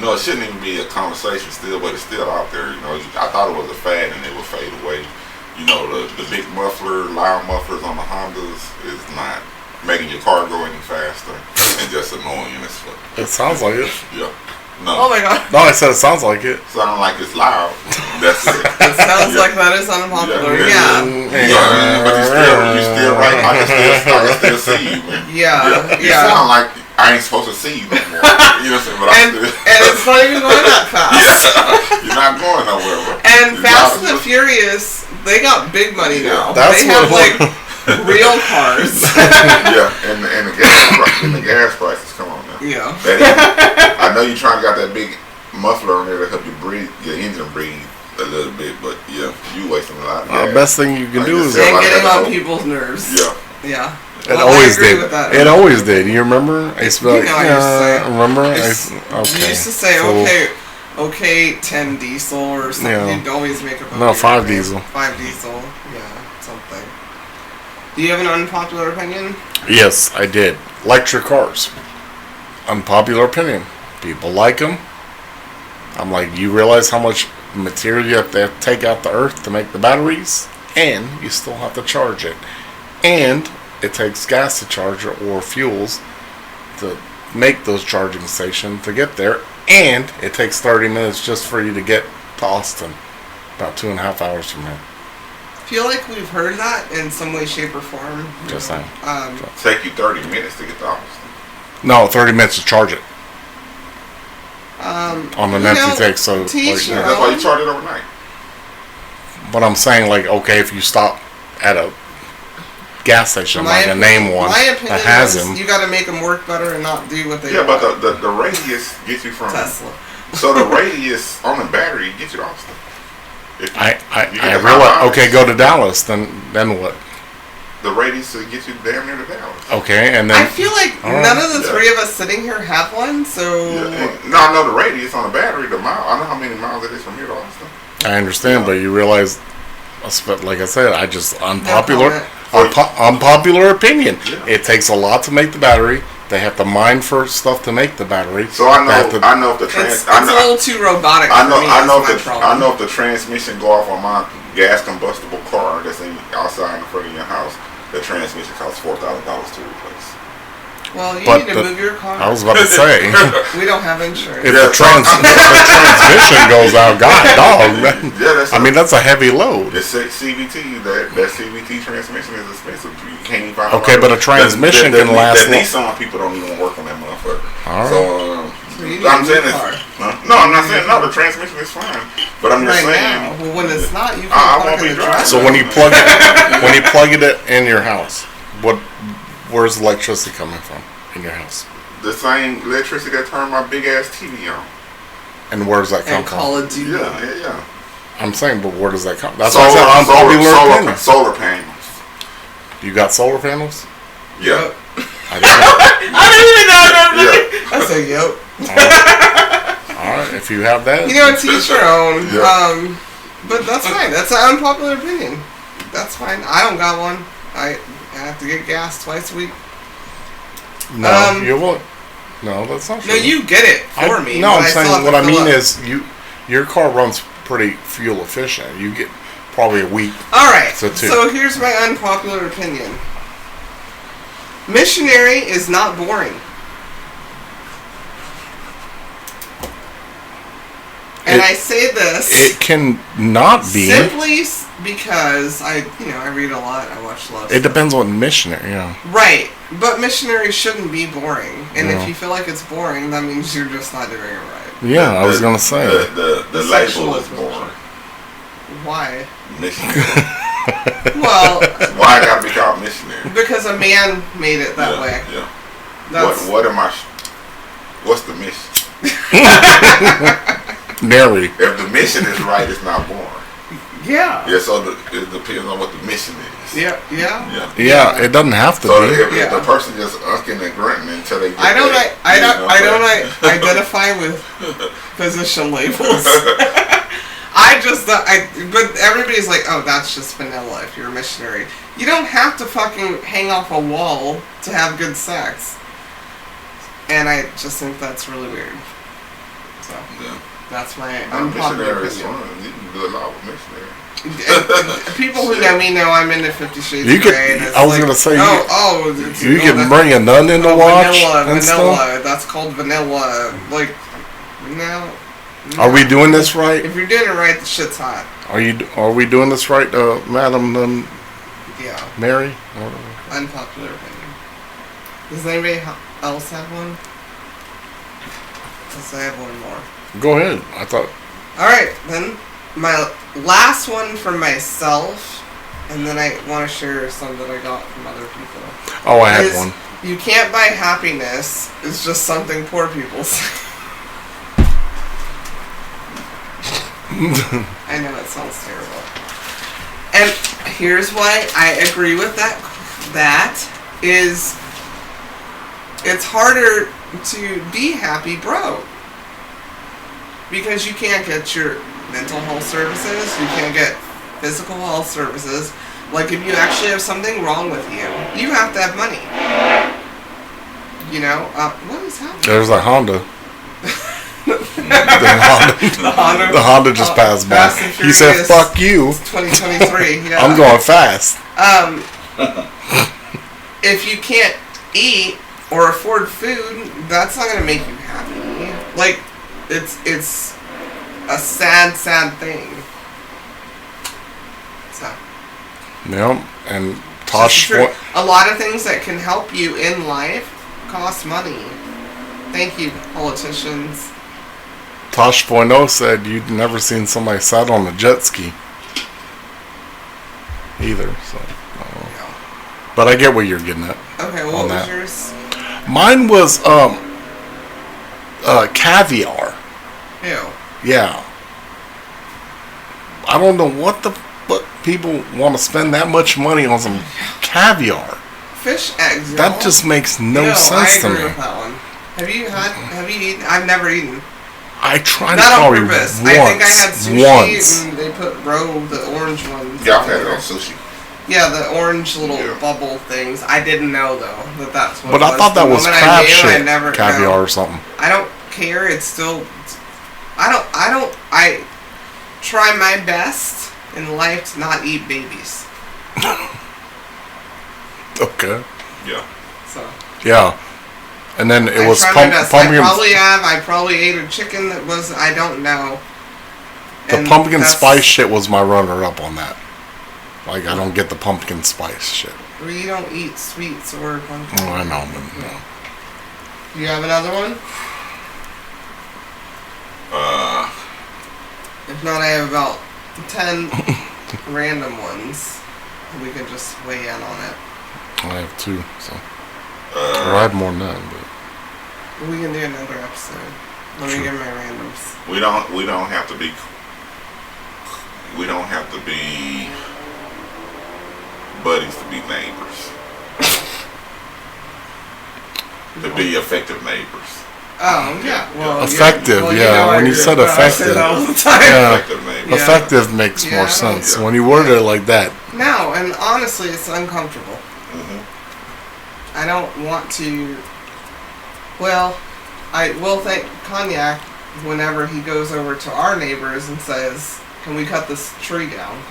S4: it shouldn't even be a conversation still, but it's still out there. I thought it was a fad and it would fade away. The big muffler, loud mufflers on the Hondas is not making your car go any faster and just annoying as fuck.
S3: It sounds like it.
S4: Yeah. No.
S2: Oh my god.
S3: No, I said it sounds like it.
S4: Sound like it's loud. That's it.
S2: It sounds like that is unpopular. Yeah.
S4: But you still right. I can still see you, man.
S2: Yeah.
S4: You sound like I ain't supposed to see you no more. You know what I'm saying? But
S2: and it's not even going that fast.
S4: You're not going nowhere, bro.
S2: And Fast and the Furious, they got big money now.
S3: They
S2: have real cars.
S4: And the gas prices, come on now.
S2: Yeah.
S4: I know you're trying to got that big muffler on there to help you breathe, your engine breathe a little bit, but you wasting a lot of gas.
S3: The best thing you can do is
S2: getting on people's nerves.
S4: Yeah.
S3: It always did. It always did. You remember? I used to be like, remember?
S2: You used to say, okay, 10 diesel or something.
S3: Yeah.
S2: You'd always make a
S3: 5 diesel.
S2: 5 diesel. Yeah, something. Do you have an unpopular opinion?
S3: Yes, I did. Electric cars. Unpopular opinion. People like them. I'm like, you realize how much material you have to take out the earth to make the batteries, and you still have to charge it. And it takes gas to charge it or fuels to make those charging stations to get there. And it takes 30 minutes just for you to get to Austin. About 2.5 hours from here.
S2: I feel like we've heard that in some way, shape, or form.
S3: Just saying.
S4: Take you 30 minutes to get to Austin.
S3: No, 30 minutes to charge it. On an empty tank, so
S2: to each
S3: like,
S2: their
S4: That's why
S2: own.
S4: you charge it overnight.
S3: but I'm saying, like, okay, if you stop at a gas station, like a name one
S2: My opinion
S3: that has
S2: is
S3: them,
S2: you got to make them work better and not do what they
S4: Yeah,
S2: want.
S4: but the radius gets you from
S2: Tesla.
S4: So the radius on the battery gets you to Austin. If you-
S3: I
S4: you get the
S3: realize.
S4: high miles,
S3: Okay, go to Dallas. Then what?
S4: The radius gets you damn near to Dallas.
S3: Okay, and
S2: I
S3: then
S2: feel like
S3: All right.
S2: none of the
S4: Yeah.
S2: three of us sitting here have one, so
S4: Yeah, no, I know the radius on the battery. The mile. I know how many miles it is from here to Austin.
S3: I understand, but you realize, like I said, I just unpopular
S2: comment.
S3: unpopular opinion.
S4: Yeah.
S3: It takes a lot to make the battery. They have to mine for stuff to make the battery.
S4: So I
S3: They have to-
S4: know if the
S2: it's
S4: I
S2: a
S4: know,
S2: little too robotic
S4: I
S2: for
S4: know,
S2: me.
S4: I know,
S2: is my
S4: if the,
S2: problem.
S4: I know if the transmission go off on my gas combustible car that's outside in front of your house, the transmission costs $4,000 to replace.
S2: Well, you
S3: But
S2: need to
S3: the-
S2: move your car.
S3: I was about to say,
S2: We don't have insurance.
S3: if the transmission goes out, god dog, man.
S4: Yeah, that's.
S3: I mean, that's a heavy load.
S4: the CVT, that CVT transmission is expensive. You can't even find.
S3: Okay, but a transmission can last
S4: The
S3: long.
S4: Nissan people don't even work on that motherfucker.
S3: All right.
S4: So,
S2: So you need
S4: I'm
S2: a
S4: saying
S2: new
S4: it's,
S2: car.
S4: no, I'm not saying no. The transmission is fine, but I'm just
S2: Right
S4: saying.
S2: now, well, when it's not, you can
S4: I
S2: park
S4: won't
S2: in
S4: be
S2: the
S4: driving.
S2: driveway.
S3: So when you plug it in your house, where's the electricity coming from in your house?
S4: The same electricity that turned my big ass TV on.
S3: And where does that come
S2: and Call
S3: from?
S2: of Duty.
S4: Yeah.
S3: I'm saying, but where does that come? That's why I said unpopular opinion.
S4: solar panels.
S3: You got solar panels?
S4: Yeah.
S3: I didn't
S2: I don't even know that.
S4: Yeah.
S2: I say, yep.
S3: know. All right, if you have that,
S2: You know, to each your own.
S4: Yeah.
S2: But that's fine. That's an unpopular opinion. That's fine. I don't got one. I have to get gas twice a week.
S3: no, you won't. No, that's not true.
S2: No, you get it for me.
S3: No,
S2: but
S3: I'm
S2: still have
S3: saying
S2: to
S3: what I
S2: fill
S3: mean
S2: up.
S3: is your car runs pretty fuel efficient. You get probably a week.
S2: All right.
S3: So two.
S2: So here's my unpopular opinion. Missionary is not boring. And I say this
S3: It can not be.
S2: simply because I read a lot. I watch a lot. Of
S3: It
S2: stuff.
S3: depends on missionary. Yeah.
S2: Right, but missionary shouldn't be boring. And
S3: No.
S2: if you feel like it's boring, that means you're just not doing it right.
S3: Yeah, I was gonna say.
S4: The
S2: The
S4: label
S2: sexual
S4: is boring.
S2: Why?
S4: Missionary.
S2: Well,
S4: Why I gotta be called missionary?
S2: because a man made it that way.
S4: Yeah.
S2: That's
S4: What am I? What's the mission?
S3: Nary.
S4: If the mission is right, it's not boring.
S2: yeah.
S4: Yeah, so it depends on what the mission is.
S2: Yeah.
S4: Yeah.
S3: Yeah, it doesn't have to
S4: So
S3: be.
S4: if the person just unking and grunting until they get
S2: I don't.
S4: there,
S2: I
S4: you
S2: don't.
S4: know,
S2: I don't. Identify with position labels. I just. But everybody's like, oh, that's just vanilla. If you're a missionary, you don't have to fucking hang off a wall to have good sex. And I just think that's really weird. So
S4: Yeah.
S2: that's my
S4: Missionary
S2: unpopular
S4: is
S2: opinion.
S4: fun. You can do a lot with missionary.
S2: And people who know me know I'm into 50 Shades
S3: You
S2: of
S3: could-
S2: Grey. And it's
S3: I was
S2: like,
S3: gonna say, you
S2: it's-
S3: can bring a nun in to watch
S2: vanilla,
S3: and stuff.
S2: vanilla. That's called vanilla. Like, no.
S3: Are we doing this right?
S2: If you're doing it right, the shit's hot.
S3: Are we doing this right, Madam
S2: Yeah.
S3: Mary?
S2: Unpopular opinion. Does anybody else have one? Because I have one more.
S3: Go ahead. I thought.
S2: Alright, then. My last one for myself, and then I want to share some that I got from other people.
S3: Oh, I had
S2: is
S3: one.
S2: You can't buy happiness. It's just something poor people say. I know it sounds terrible. And here's why I agree with that. That is, it's harder to be happy broke. Because you can't get your mental health services, you can't get physical health services. Like if you actually have something wrong with you, you have to have money. You know, what is happening?
S3: There's a Honda. The Honda just passed by. He said, "Fuck you."
S2: 2023. Yeah.
S3: I'm going fast.
S2: If you can't eat or afford food, that's not gonna make you happy. Like, it's a sad thing. So.
S3: Yep, and Tosh.
S2: A lot of things that can help you in life cost money. Thank you, politicians.
S3: Tosh Point said you'd never seen somebody sat on a jet ski either. So, but I get what you're getting at.
S2: Okay, what was yours?
S3: Mine was caviar.
S2: Ew.
S3: Yeah. I don't know what people want to spend that much money on some caviar.
S2: Fish eggs.
S3: That just makes no sense to me.
S2: I agree with that one. Have you eaten? I've never eaten.
S3: I tried
S2: Not
S3: probably
S2: on purpose.
S3: once.
S2: I think I had sushi and they put the orange ones.
S4: Yeah, I've had it on sushi.
S2: Yeah, the orange little bubble things. I didn't know though that's what.
S3: But I thought that was crab shit, caviar or something.
S2: I don't care. It's still. I try my best in life to not eat babies.
S3: Okay.
S4: Yeah.
S2: So.
S3: Yeah. And then it was
S2: pumpkin.
S3: I
S2: probably ate a chicken that was. I don't know.
S3: The pumpkin spice shit was my runner-up on that. Like, I don't get the pumpkin spice shit.
S2: Well, you don't eat sweets or pumpkin.
S3: Oh, I know, but no.
S2: You have another one? If not, I have about 10 random ones. We can just weigh in on it.
S3: I have 2, so. Or I have more than that, but.
S2: We can do another episode. Let me get my randoms.
S4: We don't have to be. We don't have to be buddies to be neighbors. To be effective neighbors.
S2: Oh, yeah. Well,
S3: effective, when you said effective.
S4: Effective neighbors.
S3: Effective makes more sense when you word it like that.
S2: No, and honestly, it's uncomfortable.
S4: Mm-hmm.
S2: I don't want to. Well, I will thank Cognac whenever he goes over to our neighbors and says, "Can we cut this tree down?"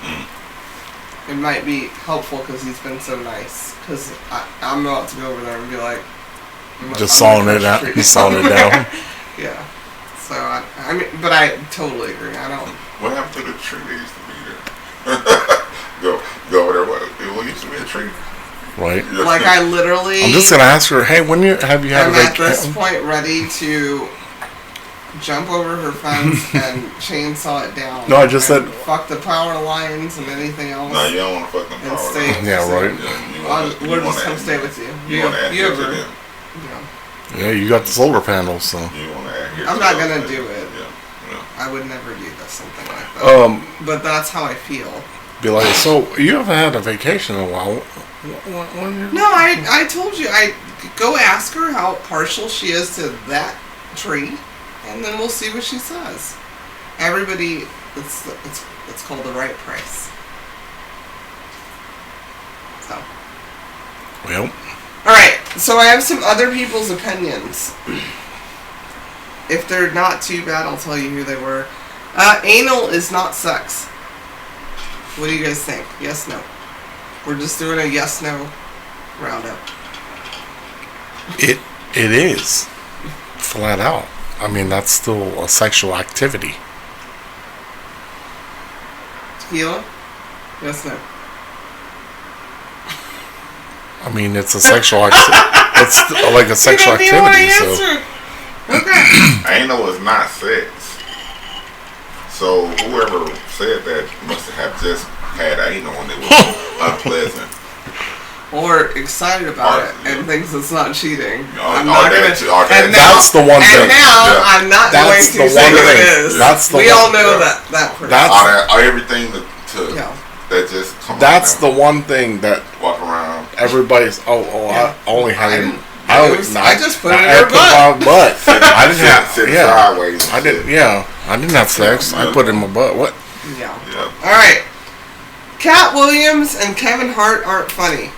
S2: It might be helpful because he's been so nice. Because I'm about to go over there and be like,
S3: just sawing it out, sawing it down.
S2: Yeah. So I mean, but I totally agree. I don't.
S4: What happened to the tree that used to be there? go over there. What used to be a tree?
S3: Right.
S2: Like I literally.
S3: I'm just gonna ask her. Hey, when have you had
S2: I'm
S3: a vacation?
S2: at this point ready to jump over her fence and chainsaw it down.
S3: No, I just said
S2: fuck the power lines and anything else.
S4: No, you don't want to fuck them power lines.
S3: Yeah, right.
S2: We'll just come stay with you.
S4: You want to adhere to them.
S3: Yeah, you got the solar panels, so.
S4: You want to adhere
S2: I'm
S4: to
S2: not
S4: those
S2: gonna
S4: things.
S2: do it.
S4: Yeah.
S2: I would never do something like that. But that's how I feel.
S3: Be like, so you haven't had a vacation in a while.
S2: No, I told you. I go ask her how partial she is to that tree, and then we'll see what she says. Everybody, it's called the right price. So.
S3: Well.
S2: All right. So I have some other people's opinions. If they're not too bad, I'll tell you who they were. Anal is not sex. What do you guys think? Yes, no. We're just doing a yes/no roundup.
S3: It is flat out. I mean, that's still a sexual activity.
S2: Tequila? Yes, no.
S3: I mean, it's a sexual it's like a sexual activity. So.
S2: Okay.
S4: Anal is not sex. So whoever said that must have just had anal and it was unpleasant.
S2: Or excited about it and thinks it's not cheating.
S4: I'm
S2: not
S4: going
S2: to.
S3: That's the one thing.
S2: And now I'm not going to say who it is. We all know that person.
S3: That's
S4: everything that just come
S3: that's the one thing that
S4: walk around.
S2: I
S3: Everybody's only had him.
S2: I just put it in her butt.
S3: I didn't have
S4: sideways.
S3: I didn't have sex. I put it in my butt. What?
S2: Yeah. All right. Cat Williams and Kevin Hart aren't funny.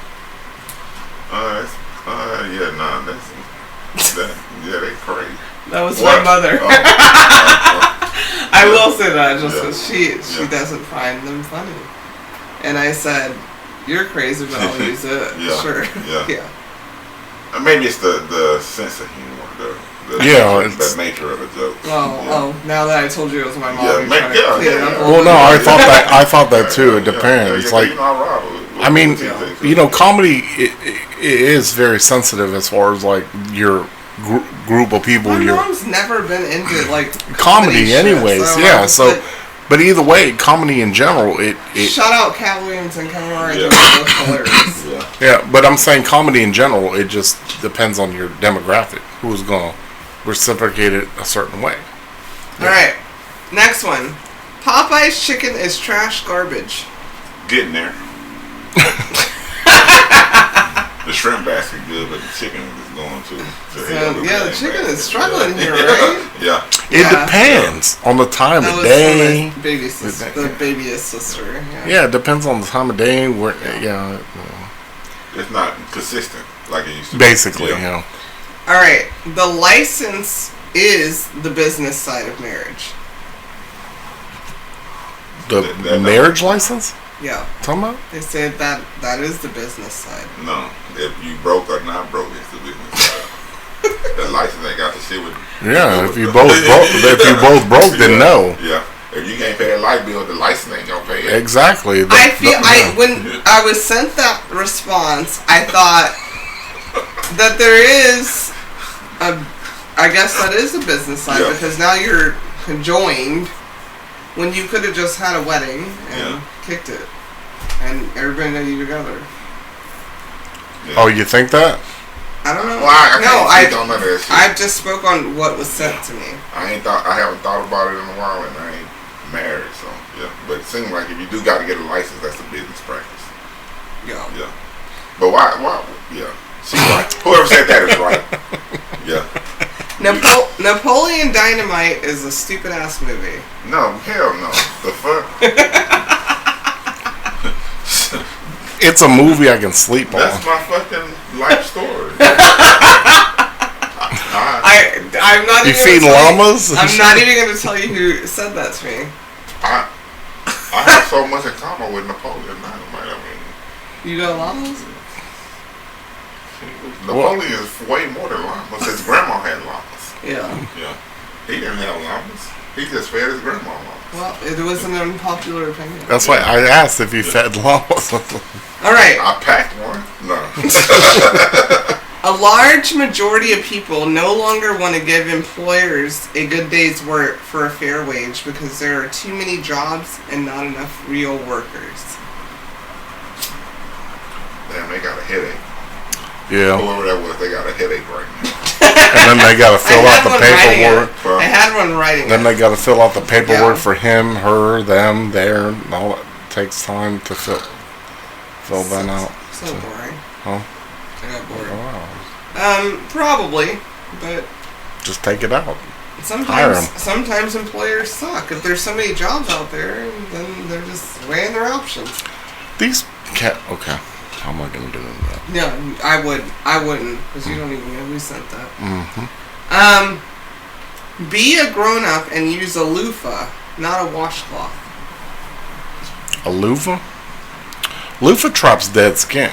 S4: They crazy.
S2: That was
S4: What?
S2: my mother. I will say that just because she doesn't find them funny. And I said, "You're crazy, but I'll use it."
S4: Yeah.
S2: Sure.
S4: Yeah. Maybe it's the sense of humor, the nature of the joke.
S2: Oh, now that I told you it was my mom,
S4: Yeah,
S2: you're trying to clean it up a
S3: Well,
S2: little
S3: no,
S2: bit.
S3: I thought that too. It depends.
S4: Yeah,
S3: Like,
S4: you know, Rob,
S3: I mean, comedy it is very sensitive as far as like your group of people.
S2: My
S3: Your
S2: mom's never been into like
S3: comedy,
S2: shit,
S3: anyways.
S2: so
S3: Yeah. So, but either way, comedy in general, it
S2: shout out Cat Williams and Kevin Hart.
S4: Yeah.
S2: They're both hilarious.
S3: yeah. But I'm saying comedy in general, it just depends on your demographic. Who's gonna reciprocate it a certain way.
S2: All right, next one. Popeye's chicken is trash garbage.
S4: Getting there. The shrimp basket good, but the chicken is going to hell.
S2: The chicken is struggling here, right?
S4: Yeah.
S3: It depends on the time
S2: That
S3: of
S2: was
S3: day.
S2: from my baby sister, the babyest sister.
S3: Yeah, it depends on the time of day. Where,
S4: It's not consistent like it used to
S3: basically,
S4: be.
S3: you know.
S2: All right, the license is the business side of marriage.
S3: The marriage license?
S2: Yeah.
S3: Talking about?
S2: They said that is the business side.
S4: No, if you broke or not broke, it's the business side. The license ain't got the shit with.
S3: Yeah, if you both broke, then no.
S4: Yeah, if you can't pay a light bill, the license ain't gonna pay it.
S3: Exactly.
S2: When I was sent that response, I thought that there is I guess that is a business side because now you're conjoined when you could have just had a wedding and kicked it and everybody know you together.
S4: Yeah.
S3: Oh, you think that?
S2: I don't know.
S4: Well,
S2: I just spoke on what was sent to me.
S4: I haven't thought about it in a while, and I ain't married, so yeah. But it seems like if you do got to get a license, that's a business practice.
S2: Yeah.
S4: Yeah. But why? Yeah. She's right. Whoever said that is right. Yeah.
S2: Napoleon Dynamite is a stupid ass movie.
S4: No, hell no. The fuck?
S3: It's a movie I can sleep on.
S4: That's my fucking life story.
S2: I'm not.
S3: You feed llamas?
S2: I'm not even going to tell you who said that to me.
S4: I have so much in common with Napoleon Dynamite. I mean,
S2: You know llamas?
S4: Napoleon is way more than llamas. His grandma had llamas.
S2: Yeah.
S4: Yeah. He didn't have llamas. He just fed his grandma llamas.
S2: Well, it was an unpopular opinion.
S3: That's why I asked if you fed llamas.
S2: All right.
S4: I packed one. No.
S2: A large majority of people no longer want to give employers a good day's work for a fair wage because there are too many jobs and not enough real workers.
S4: Damn, they got a headache.
S3: Yeah.
S4: Whoever that was, they got a headache right now.
S3: And then they got to fill out the paperwork.
S2: I had one writing.
S3: Then they got to fill out the paperwork
S2: Yeah.
S3: for him, her, them, there. And all that takes time to fill that out.
S2: So boring.
S3: Huh?
S2: I got bored.
S3: Wow.
S2: Probably, but
S3: Just take it out. Hire 'em.
S2: sometimes employers suck. If there's so many jobs out there, then they're just weighing their options.
S3: These okay. How am I going to do that?
S2: No, I wouldn't, because you don't even know who sent that.
S3: Mm-hmm.
S2: Be a grown-up and use a loofah, not a washcloth.
S3: A loofah? Loofah traps dead skin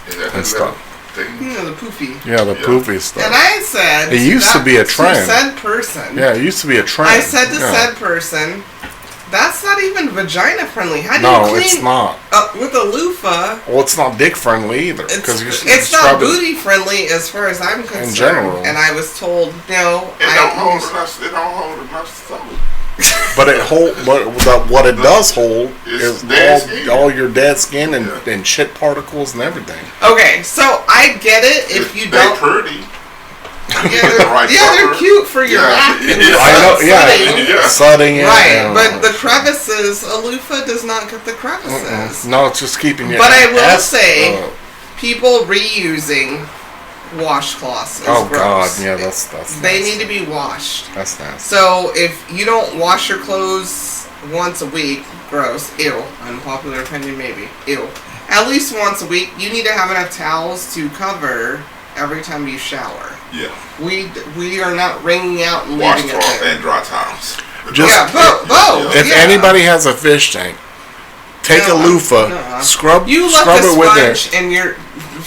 S4: Is that
S3: and
S4: the
S3: stuff.
S4: thing?
S2: You know, the poofy.
S3: Yeah, the poofy stuff.
S2: And I said...
S3: It used to be a trend.
S2: To said person.
S3: Yeah, it used to be a trend.
S2: I said to
S3: yeah.
S2: said person, that's not even vagina friendly. How do you
S3: No,
S2: clean...
S3: it's not.
S2: With a loofah...
S3: Well, it's not dick friendly either.
S2: It's not booty friendly as far as I'm concerned.
S3: In general.
S2: And I was told, no,
S4: It don't hold enough soap.
S3: But what it does hold
S4: It's
S3: is
S4: dead skin.
S3: all your dead skin and shit particles and everything.
S2: Okay, so I get it if you
S4: They're
S2: don't...
S4: pretty.
S2: Yeah, they're cute for your back. And
S3: I know,
S2: setting.
S3: yeah. Setting it.
S2: Right, but the crevices, a loofah does not get the crevices.
S3: No, it's just keeping it.
S2: But I will say, people reusing washcloths is
S3: oh
S2: gross.
S3: God, yeah, that's
S2: They
S3: nasty.
S2: need to be washed.
S3: That's nasty.
S2: So if you don't wash your clothes once a week, gross, ew. Unpopular opinion, maybe, ew. At least once a week, you need to have enough towels to cover every time you shower.
S4: Yeah.
S2: We are not wringing out and leaving it
S4: Washcloth
S2: there.
S4: and dry towels.
S2: Both.
S3: If anybody has a fish tank, take a loofah, scrub it with
S2: sponge and your.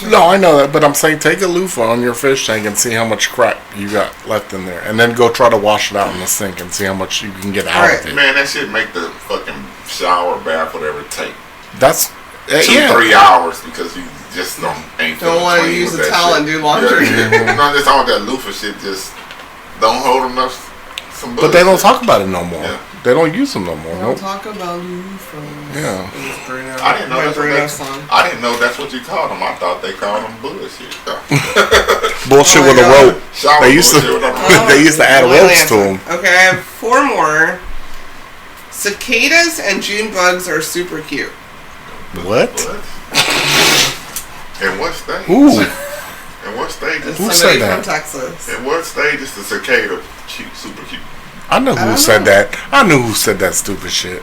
S3: No, I know that, but I'm saying take a loofah on your fish tank and see how much crap you got left in there, and then go try to wash it out in the sink and see how much you can get out of it.
S4: Man, that shit make the fucking shower, bath, whatever take.
S3: That's
S4: 2-3 hours because you just don't
S2: want to use a towel and do laundry.
S4: Yeah. No, just all that loofah shit just don't hold enough.
S3: But they don't talk about it no more.
S4: Yeah.
S3: They don't use them no more.
S2: Don't talk about loofah.
S3: Yeah.
S4: I didn't know that's what you called them. I thought they called them bullshit.
S3: Bullshit with a rope. They used to. They used to add ropes to them.
S2: Okay, I have 4 more. Cicadas and June bugs are super cute.
S3: What?
S4: In what stage?
S3: Ooh.
S4: In what stage?
S3: Who said that?
S2: From Texas.
S4: In what stage is the cicada cute, super cute?
S3: I know who said that. I knew who said that stupid shit.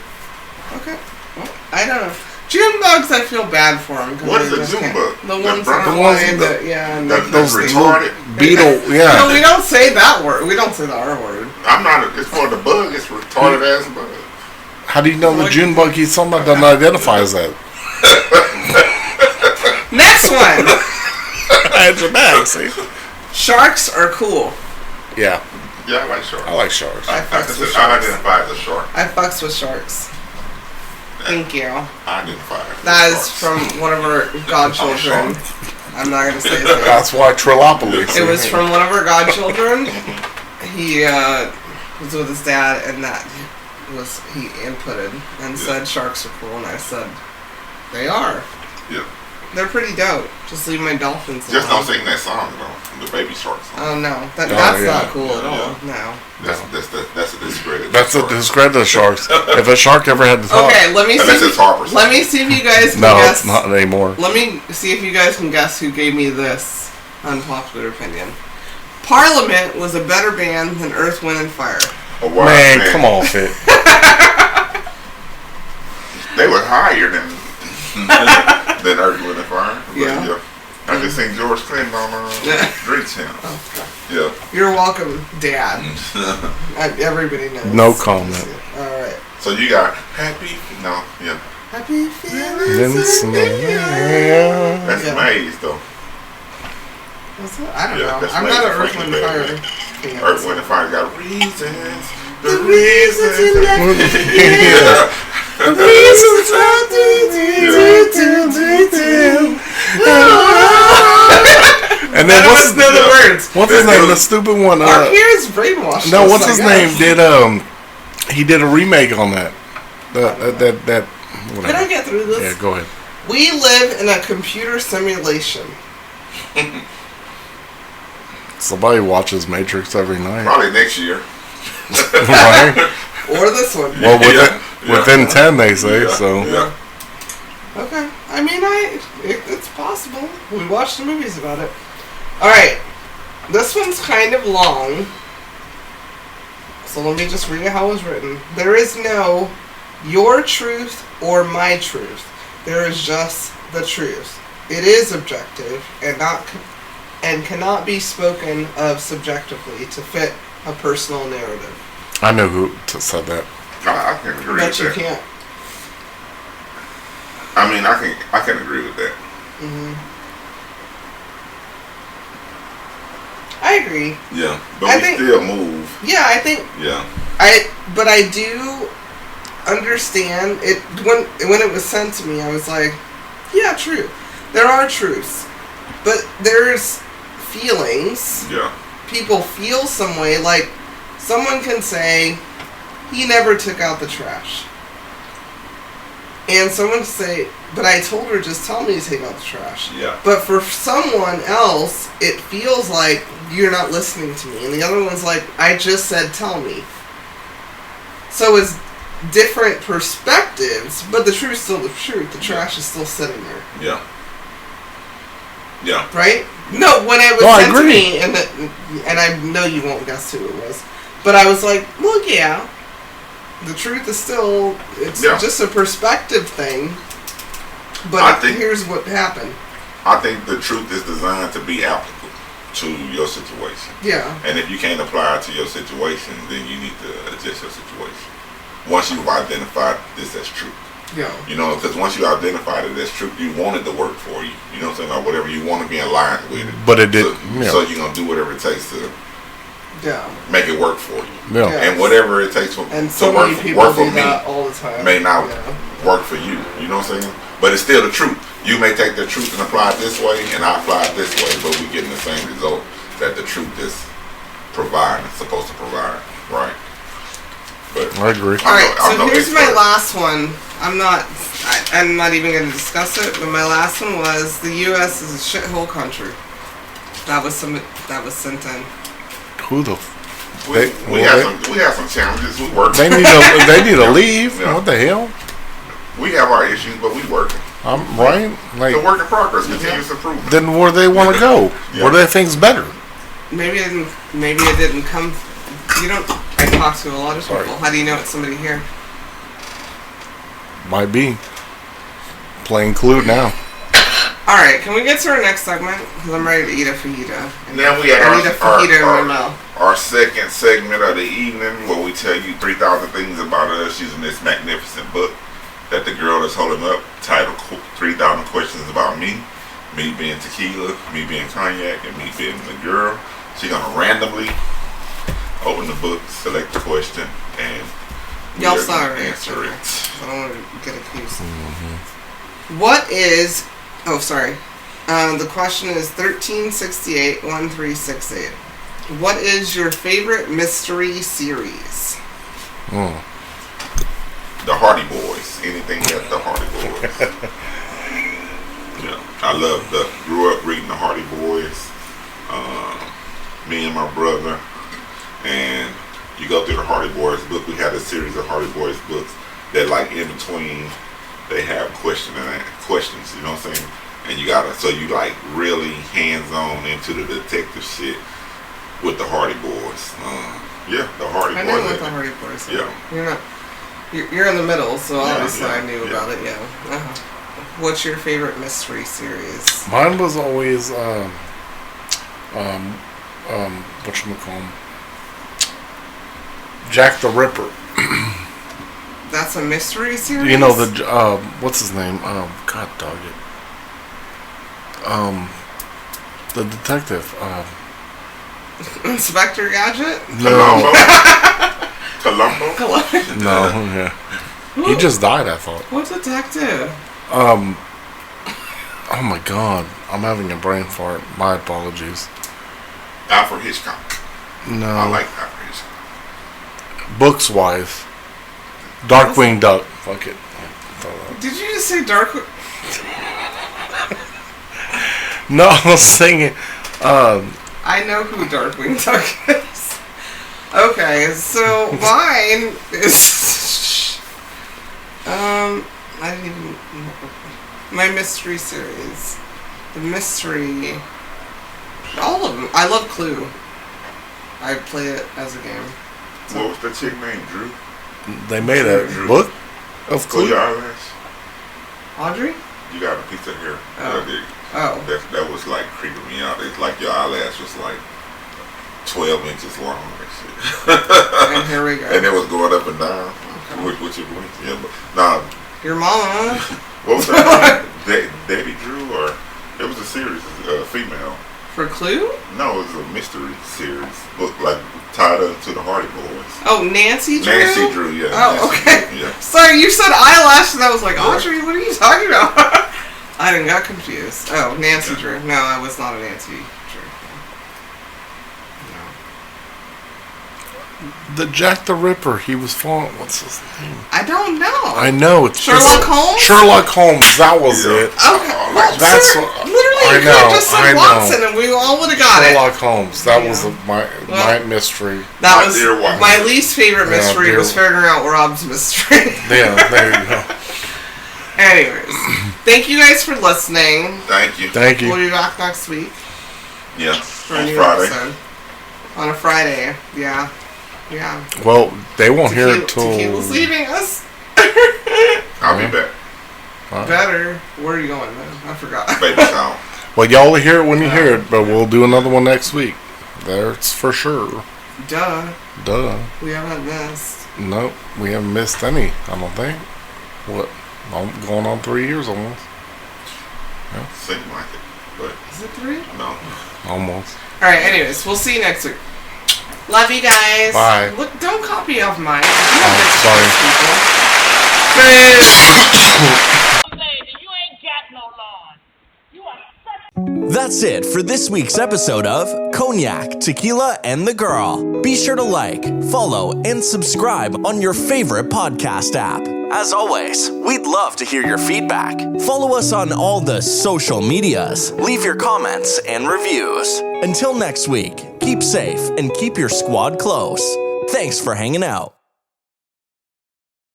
S2: Okay. Well, I don't know. June bugs, I feel bad for them.
S4: What is a June bug?
S2: The ones that fly.
S4: Those retarded
S3: beetle. Yeah.
S2: No, we don't say that word. We don't say the R word.
S4: I'm not. It's for the bug. It's retarded ass bug.
S3: How do you know the June bug he's talking about doesn't identify as that?
S2: Next one.
S3: That's your bag, see?
S2: Sharks are cool.
S3: Yeah.
S4: Yeah, I like sharks.
S3: I like sharks.
S2: I
S4: identify as a shark.
S2: I fucks with sharks. Thank you.
S4: I identify as
S2: That is from one of our godchildren. I'm not going to say his name.
S3: That's why Trilopolis.
S2: It was from one of our godchildren. He was with his dad, and he inputted and said sharks are cool, and I said, they are.
S4: Yeah.
S2: They're pretty dope. Just leave my dolphins alone.
S4: Just don't sing that song, though. The Baby Shark song.
S2: Oh, no. That's not cool at all. No.
S4: That's a discredit.
S3: That's a discredit to sharks. If a shark ever had to talk.
S2: Okay, let me see. Let me see if you guys can guess.
S3: No, not anymore.
S2: Let me see if you guys can guess who gave me this unpopular opinion. Parliament was a better band than Earth, Wind, and Fire.
S3: Man, come on, Fit.
S4: They were higher than Earth, Wind, and Fire.
S2: Yeah.
S4: I just seen George Clinton on Drake Channel.
S2: Okay.
S4: Yeah.
S2: You're welcome, Dad. Everybody knows.
S3: No comment.
S2: All right.
S4: So you got happy? No. Yeah.
S2: Happy feelings.
S4: That's Maze, though.
S2: What's that? I don't know.
S4: That's
S2: I'm
S4: Maze
S2: not an
S4: and
S2: Earth,
S4: Frankie
S2: Wind, and
S4: Beverly.
S2: Fire fan.
S4: Earth, Wind, and Fire got reasons.
S2: The reasons you left me.
S4: Yeah.
S2: The reasons I do.
S3: And then what's
S2: the words?
S3: What's his name? The stupid one.
S2: Our ears brainwashed.
S3: No, what's his name? He did a remake on that. That.
S2: Can I get through this?
S3: Yeah, go ahead.
S2: We live in a computer simulation.
S3: Somebody watches Matrix every night.
S4: Probably next year.
S3: Right?
S2: Or this one.
S3: Well, within 10, they say, so.
S4: Yeah.
S2: Okay. I mean, it's possible. We watched the movies about it. Alright. This one's kind of long. So let me just read it how it was written. There is no your truth or my truth. There is just the truth. It is objective and cannot be spoken of subjectively to fit a personal narrative.
S3: I know who said that.
S4: I can agree with that.
S2: But you can't.
S4: I mean, I can agree with that.
S2: Mm-hmm. I agree.
S4: Yeah, but we still move.
S2: Yeah, I think.
S4: Yeah.
S2: But I do understand it when it was sent to me. I was like, yeah, true. There are truths, but there's feelings.
S4: Yeah.
S2: People feel some way. Like someone can say, he never took out the trash. And someone say, but I told her, just tell me to take out the trash.
S4: Yeah.
S2: But for someone else, it feels like you're not listening to me. And the other one's like, I just said tell me. So it's different perspectives, but the truth's still the truth. The trash is still sitting there.
S4: Yeah. Yeah.
S2: Right? No, when it was sent to me, and I know you won't guess who it was, but I was like, well, yeah. The truth is still, it's just a perspective thing. But here's what happened.
S4: I think the truth is designed to be applicable. to your situation.
S2: Yeah.
S4: And if you can't apply it to your situation, then you need to adjust your situation. Once you've identified this as truth.
S2: Yeah.
S4: You know, because once you identified it as truth, you want it to work for you. You know what I'm saying? Or whatever you want to be in line with it.
S3: But it did.
S4: So you're going to do whatever it takes to make it work for you.
S3: Yeah.
S2: Yes.
S4: And whatever it takes to
S2: so
S4: work,
S2: many people
S4: work for
S2: do
S4: me
S2: that all the time.
S4: may not work for you. You know what I'm saying? But it's still the truth. You may take the truth and apply it this way, and I apply it this way, but we getting the same result that the truth is supposed to provide. Right? But
S3: I agree.
S2: Alright, so here's my last one. I'm not even going to discuss it, but my last one was the U.S. is a shithole country. That was sent in.
S3: Who the?
S4: We have some challenges. We work.
S3: They need to leave. Yeah. What the hell?
S4: We have our issues, but we working.
S3: Right. Like
S4: it's a work in progress, continuous improvement.
S3: Then where do they want to go? Where do they think's better?
S2: Maybe it didn't come. You don't. I talk to a lot of people. How do you know it's somebody here?
S3: Might be. Playing Clue now.
S2: Alright, can we get to our next segment? Because I'm ready to eat a fajita.
S4: Then we have our second segment of the evening where we tell you 3,000 things about us using this magnificent book that the girl is holding up, titled 3,000 Questions About Me. Me being Tequila, me being Cognac, and me being the girl. She's going to randomly open the book, select the question, and
S2: y'all saw her
S4: answer it.
S2: I don't want to get accused. Mm-hmm. What is... Oh, sorry. The question is 1368-1368. What is your favorite mystery series?
S4: The Hardy Boys. Anything that the Hardy Boys. Yeah, I grew up reading the Hardy Boys. Me and my brother. And you go through the Hardy Boys book. We had a series of Hardy Boys books that, like, in between, they have questions, you know what I'm saying? And you like really hands-on into the detective shit with the Hardy Boys. The Hardy Boys.
S2: I know what the Hardy Boys are. Yeah. You're in the middle, so obviously I knew about it, What's your favorite mystery series?
S3: Mine was always, whatchamacallit? Jack the Ripper.
S2: That's a mystery series?
S3: You know, what's his name? God dog it. The detective.
S2: Inspector Gadget?
S3: No.
S4: Columbo?
S3: No, yeah. He just died, I thought.
S2: What detective?
S3: Oh my god. I'm having a brain fart. My apologies.
S4: Alfred Hitchcock.
S3: No.
S4: I like Alfred Hitchcock.
S3: Books wise. Darkwing Duck. Fuck it.
S2: Did you just say Darkwing?
S3: No, I was singing.
S2: I know who Darkwing Duck is. Okay, so mine is I didn't even my mystery series. The mystery, all of them. I love Clue. I play it as a game.
S4: So. What was the chick named Drew?
S3: They made a book of Clue.
S4: Your eyelash.
S2: Audrey?
S4: You got a piece of hair.
S2: Oh.
S4: That was like creeping me out. It's like your eyelash was like 12 inches long and shit.
S2: And here we go.
S4: And it was going up and down. Okay. With your voice. Yeah, but nah.
S2: Your mama?
S4: What was that? Debbie Drew, or it was a series, female.
S2: For Clue?
S4: No, it was a mystery series book, like tied up to the Hardy Boys.
S2: Oh, Nancy Drew?
S4: Nancy Drew, yeah.
S2: Oh,
S4: Nancy
S2: okay.
S4: Drew, yeah.
S2: Sorry, you said eyelash, and I was like, Audrey, what are you talking about? I didn't got confused. Oh, Nancy Drew. No, I was not a Nancy Drew.
S3: The Jack the Ripper, he was falling. What's his name?
S2: I don't know.
S3: I know. It's
S2: Sherlock Holmes?
S3: Sherlock Holmes, that was it.
S2: Okay. Well,
S3: That's
S2: sir, literally, you could have just said Watson and we all would have got
S3: Sherlock Holmes, that was my mystery.
S2: That was my least favorite mystery was figuring out Rob's mystery.
S3: Yeah, there you go.
S2: Anyways, thank you guys for listening.
S4: Thank you.
S3: Thank you.
S2: We'll be back next week.
S4: Yeah.
S2: For a new episode. On a Friday, yeah. Yeah.
S3: Well, they won't hear it till...
S2: Tequila's leaving us.
S4: I'll be back.
S2: Better. Where are you going, man? I forgot.
S4: Baby town.
S3: Well, y'all will hear it when you hear it, but we'll do another one next week. That's for sure.
S2: Duh. We haven't missed.
S3: Nope, we haven't missed any, I don't think. What? Going on 3 years almost.
S4: Yeah. Seems like it, but...
S2: Is it 3?
S4: No.
S3: Almost.
S2: Alright, anyways, we'll see you next week. Love you guys.
S3: Bye.
S2: Look, don't copy off mine.
S3: Sorry.
S1: That's it for this week's episode of Cognac, Tequila, and the Girl. Be sure to like, follow, and subscribe on your favorite podcast app. As always, we'd love to hear your feedback. Follow us on all the social medias. Leave your comments and reviews. Until next week, keep safe and keep your squad close. Thanks for hanging out.